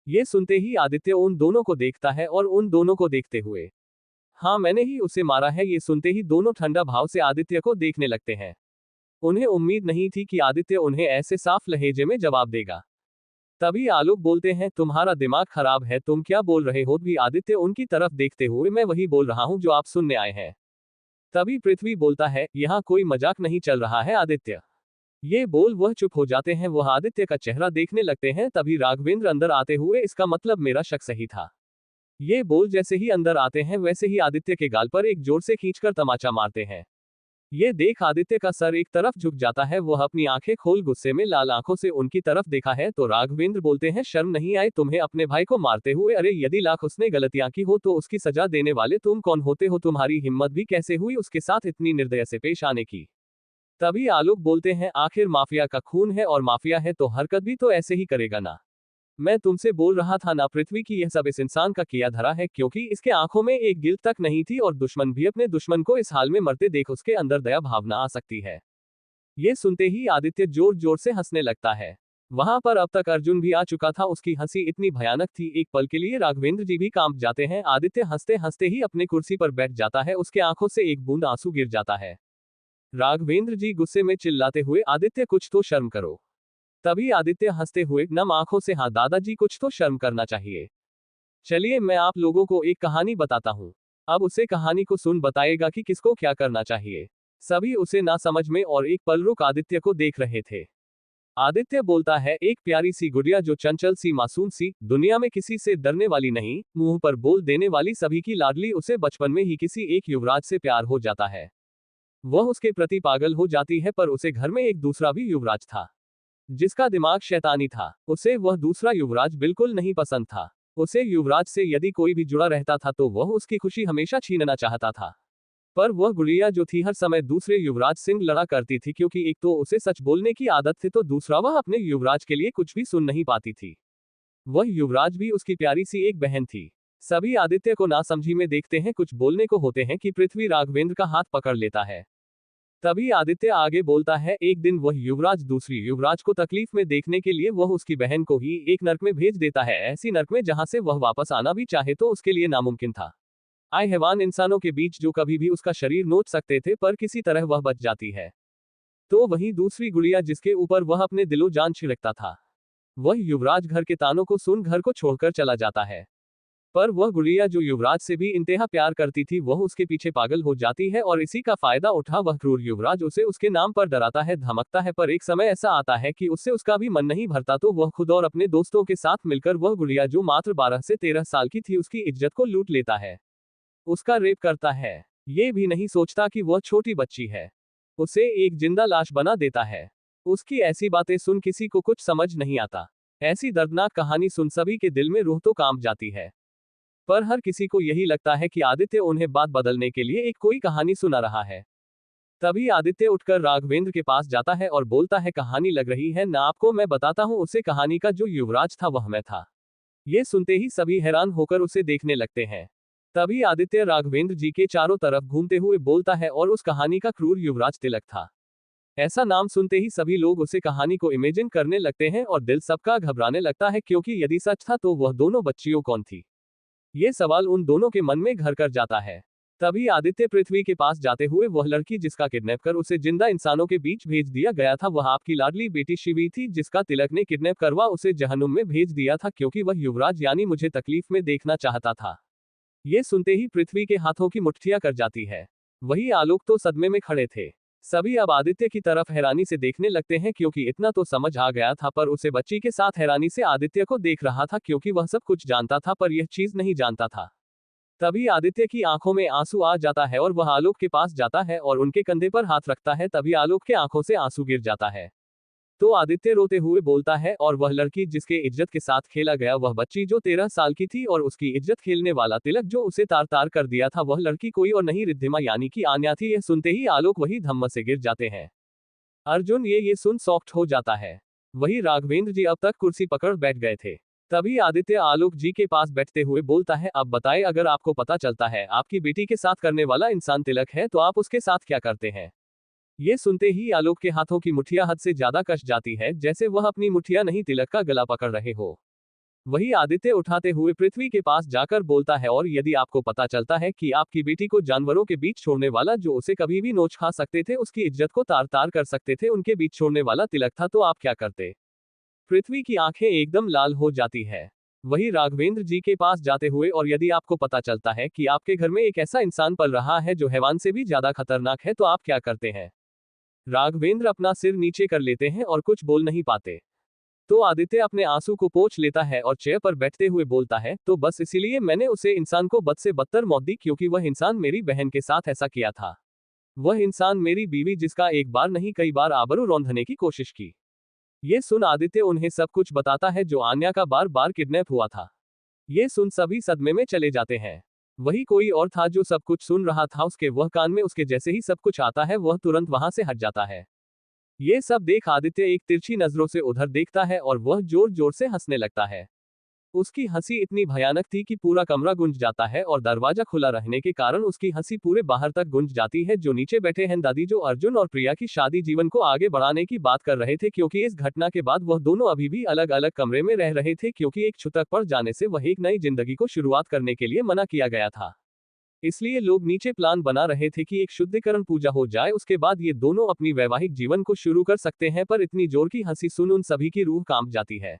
A: ये सुनते ही आदित्य उन दोनों को देखता है और उन दोनों को देखते हुए, हाँ मैंने ही उसे मारा है। ये सुनते ही दोनों ठंडा भाव से आदित्य को देखने लगते हैं। उन्हें उम्मीद नहीं थी कि आदित्य उन्हें ऐसे साफ लहजे में जवाब देगा। तभी आलोक बोलते हैं, तुम्हारा दिमाग खराब है, तुम क्या बोल रहे हो? भी आदित्य उनकी तरफ देखते हुए, मैं वही बोल रहा हूं जो आप सुनने आए हैं। तभी पृथ्वी बोलता है, यहाँ कोई मजाक नहीं चल रहा है आदित्य। ये बोल वह चुप हो जाते हैं, वह आदित्य का चेहरा देखने लगते हैं। तभी राघवेंद्र अंदर आते हुए, इसका मतलब मेरा शक सही था। ये बोल जैसे ही अंदर आते हैं, वैसे ही आदित्य के गाल पर एक जोर से खींचकर तमाचा मारते हैं। ये देख आदित्य का सर एक तरफ झुक जाता है, वह अपनी आंखें खोल गुस्से में लाल आंखों से उनकी तरफ देखा है तो राघवेंद्र बोलते हैं, शर्म नहीं आई तुम्हें अपने भाई को मारते हुए? अरे यदि लाख उसने गलतियां की हो तो उसकी सजा देने वाले तुम कौन होते हो? तुम्हारी हिम्मत भी कैसे हुई उसके साथ इतनी निर्दय से पेश आने की? तभी आलोक बोलते हैं, आखिर माफिया का खून है और माफिया है तो हरकत भी तो ऐसे ही करेगा ना। मैं तुमसे बोल रहा था ना पृथ्वी की यह सब इस इंसान का किया धरा है, क्योंकि इसके आंखों में एक गिल्ट तक नहीं थी, और दुश्मन भी अपने दुश्मन को इस हाल में मरते देख उसके अंदर दया भावना आ सकती है। ये सुनते ही आदित्य जोर जोर से हंसने लगता है। वहां पर अब तक अर्जुन भी आ चुका था, उसकी हंसी इतनी भयानक थी, एक पल के लिए राघवेंद्र जी भी कांप जाते हैं। आदित्य हंसते हंसते ही अपने कुर्सी पर बैठ जाता है, उसके आंखों से एक बूंद आंसू गिर जाता है। राघवेंद्र जी गुस्से में चिल्लाते हुए, आदित्य कुछ तो शर्म करो। तभी आदित्य हंसते हुए नम आंखों से, हाँ दादाजी कुछ तो शर्म करना चाहिए। चलिए मैं आप लोगों को एक कहानी बताता हूँ। अब उसे कहानी को सुन बताएगा कि किसको क्या करना चाहिए। सभी उसे ना समझ में और एक पल रुक आदित्य को देख रहे थे। आदित्य बोलता है, एक प्यारी सी गुड़िया जो चंचल सी मासूम सी, दुनिया में किसी से डरने वाली नहीं, मुंह पर बोल देने वाली, सभी की लाडली, उसे बचपन में ही किसी एक युवराज से प्यार हो जाता है। वह उसके प्रति पागल हो जाती है, पर उसे घर में एक दूसरा भी युवराज था जिसका दिमाग शैतानी था। उसे वह दूसरा युवराज बिल्कुल नहीं पसंद था। उसे युवराज से यदि कोई भी जुड़ा रहता था तो वह उसकी खुशी हमेशा छीनना चाहता था। पर वह गुड़िया जो थी हर समय दूसरे युवराज सिंह लड़ा करती थी, क्योंकि एक तो उसे सच बोलने की आदत थी, तो दूसरा वह अपने युवराज के लिए कुछ भी सुन नहीं पाती थी। वह युवराज भी उसकी प्यारी सी एक बहन थी। सभी आदित्य को नासमझी में देखते हैं, कुछ बोलने को होते हैं कि पृथ्वी राघवेंद्र का हाथ पकड़ लेता है। तभी आदित्य आगे बोलता है, एक दिन वह युवराज दूसरी युवराज को तकलीफ में देखने के लिए वह उसकी बहन को ही एक नर्क में भेज देता है, ऐसी नर्क में जहां से वह वापस आना भी चाहे तो उसके लिए नामुमकिन था। आए हैवान इंसानों के बीच जो कभी भी उसका शरीर नोच सकते थे, पर किसी तरह वह बच जाती है। तो वही दूसरी गुड़िया जिसके ऊपर वह अपने दिलो जान छिड़कता था। वह युवराज घर के तानों को सुन घर को छोड़कर चला जाता है। पर वह गुड़िया जो युवराज से भी इंतहा प्यार करती थी, वह उसके पीछे पागल हो जाती है, और इसी का फायदा उठा वह क्रूर युवराज उसे उसके नाम पर डराता है, धमकता है। पर एक समय ऐसा आता है कि उससे उसका भी मन नहीं भरता, तो वह खुद और अपने दोस्तों के साथ मिलकर वह गुड़िया जो मात्र 12 से 13 साल की थी, उसकी इज्जत को लूट लेता है, उसका रेप करता है। ये भी नहीं सोचता कि वह छोटी बच्ची है। उसे एक जिंदा लाश बना देता है। उसकी ऐसी बातें सुन किसी को कुछ समझ नहीं आता। ऐसी दर्दनाक कहानी सुन सभी के दिल में रूह तो कांप जाती है। पर हर किसी को यही लगता है कि आदित्य उन्हें बात बदलने के लिए एक कोई कहानी सुना रहा है। तभी आदित्य उठकर राघवेंद्र के पास जाता है और बोलता है, कहानी लग रही है ना आपको, मैं बताता हूँ उसे कहानी का जो युवराज था वह मैं था। ये सुनते ही सभी हैरान होकर उसे देखने लगते हैं। तभी आदित्य राघवेंद्र जी के चारों तरफ घूमते हुए बोलता है, और उस कहानी का क्रूर युवराज तिलक था। ऐसा नाम सुनते ही सभी लोग उसे कहानी को इमेजिन करने लगते हैं और दिल सबका घबराने लगता है, क्योंकि यदि सच था तो वह दोनों बच्चियों कौन थी। ये सवाल उन दोनों के मन में घर कर जाता है। तभी आदित्य पृथ्वी के पास जाते हुए, वह लड़की जिसका किडनैप कर उसे जिंदा इंसानों के बीच भेज दिया गया था, वह आपकी लाडली बेटी शिवी थी, जिसका तिलक ने किडनैप करवा उसे जहन्नुम में भेज दिया था, क्योंकि वह युवराज यानी मुझे तकलीफ में देखना चाहता था। ये सुनते ही पृथ्वी के हाथों की मुट्ठियां कर जाती है। वही आलोक तो सदमे में खड़े थे। सभी अब आदित्य की तरफ हैरानी से देखने लगते हैं, क्योंकि इतना तो समझ आ गया था, पर उसे बच्ची के साथ हैरानी से आदित्य को देख रहा था, क्योंकि वह सब कुछ जानता था पर यह चीज नहीं जानता था। तभी आदित्य की आंखों में आंसू आ जाता है और वह आलोक के पास जाता है और उनके कंधे पर हाथ रखता है। तभी आलोक के आंखों से आंसू गिर जाता है। तो आदित्य रोते हुए बोलता है, और वह लड़की जिसके इज्जत के साथ खेला गया, वह बच्ची जो 13 साल की थी, और उसकी इज्जत खेलने वाला तिलक जो उसे तार तार कर दिया था, वह लड़की कोई और नहीं रिद्धिमा यानी कि आन्या थी। यह सुनते ही आलोक वही धम्म से गिर जाते हैं। अर्जुन ये सुन सॉफ्ट हो जाता है। वही राघवेंद्र जी अब तक कुर्सी पकड़ बैठ गए थे। तभी आदित्य आलोक जी के पास बैठते हुए बोलता है, अब बताए, अगर आपको पता चलता है आपकी बेटी के साथ करने वाला इंसान तिलक है, तो आप उसके साथ क्या करते हैं। ये सुनते ही आलोक के हाथों की मुठ्ठियां हद से ज्यादा कस जाती है, जैसे वह अपनी मुठ्ठियां नहीं तिलक का गला पकड़ रहे हो। वही आदित्य उठाते हुए पृथ्वी के पास जाकर बोलता है, और यदि आपको पता चलता है कि आपकी बेटी को जानवरों के बीच छोड़ने वाला, जो उसे कभी भी नोच खा सकते थे, उसकी इज्जत को तार तार कर सकते थे, उनके बीच छोड़ने वाला तिलक था, तो आप क्या करते। पृथ्वी की आंखें एकदम लाल हो जाती है। वही राघवेंद्र जी के पास जाते हुए, और यदि आपको पता चलता है कि आपके घर में एक ऐसा इंसान पल रहा है जो हैवान से भी ज्यादा खतरनाक है, तो आप क्या करते हैं। राघवेंद्र अपना सिर नीचे कर लेते हैं और कुछ बोल नहीं पाते। तो आदित्य अपने आंसू को पोंछ लेता है और चेयर पर बैठते हुए बोलता है, तो बस इसीलिए मैंने उसे इंसान को बद से बदतर मौत दी, क्योंकि वह इंसान मेरी बहन के साथ ऐसा किया था। वह इंसान मेरी बीवी, जिसका एक बार नहीं कई बार आबरू रौंदने की कोशिश की। ये सुन आदित्य उन्हें सब कुछ बताता है, जो आन्या का बार बार किडनैप हुआ था। ये सुन सभी सदमे में चले जाते हैं। वही कोई और था जो सब कुछ सुन रहा था, उसके वह कान में उसके जैसे ही सब कुछ आता है, वह तुरंत वहां से हट जाता है। ये सब देख आदित्य एक तिरछी नजरों से उधर देखता है और वह जोर जोर से हंसने लगता है। उसकी हंसी इतनी भयानक थी कि पूरा कमरा गूंज जाता है, और दरवाजा खुला रहने के कारण उसकी हंसी पूरे बाहर तक गूंज जाती है। जो नीचे बैठे हैं दादी, जो अर्जुन और प्रिया की शादी जीवन को आगे बढ़ाने की बात कर रहे थे, क्योंकि इस घटना के बाद वह दोनों अभी भी अलग अलग कमरे में रह रहे थे, क्योंकि एक छूतक पड़ जाने से वह एक नई जिंदगी को शुरुआत करने के लिए मना किया गया था। इसलिए लोग नीचे प्लान बना रहे थे कि एक शुद्धिकरण पूजा हो जाए, उसके बाद ये दोनों अपनी वैवाहिक जीवन को शुरू कर सकते हैं। पर इतनी जोर की हंसी सुन उन सभी की रूह कांप जाती है।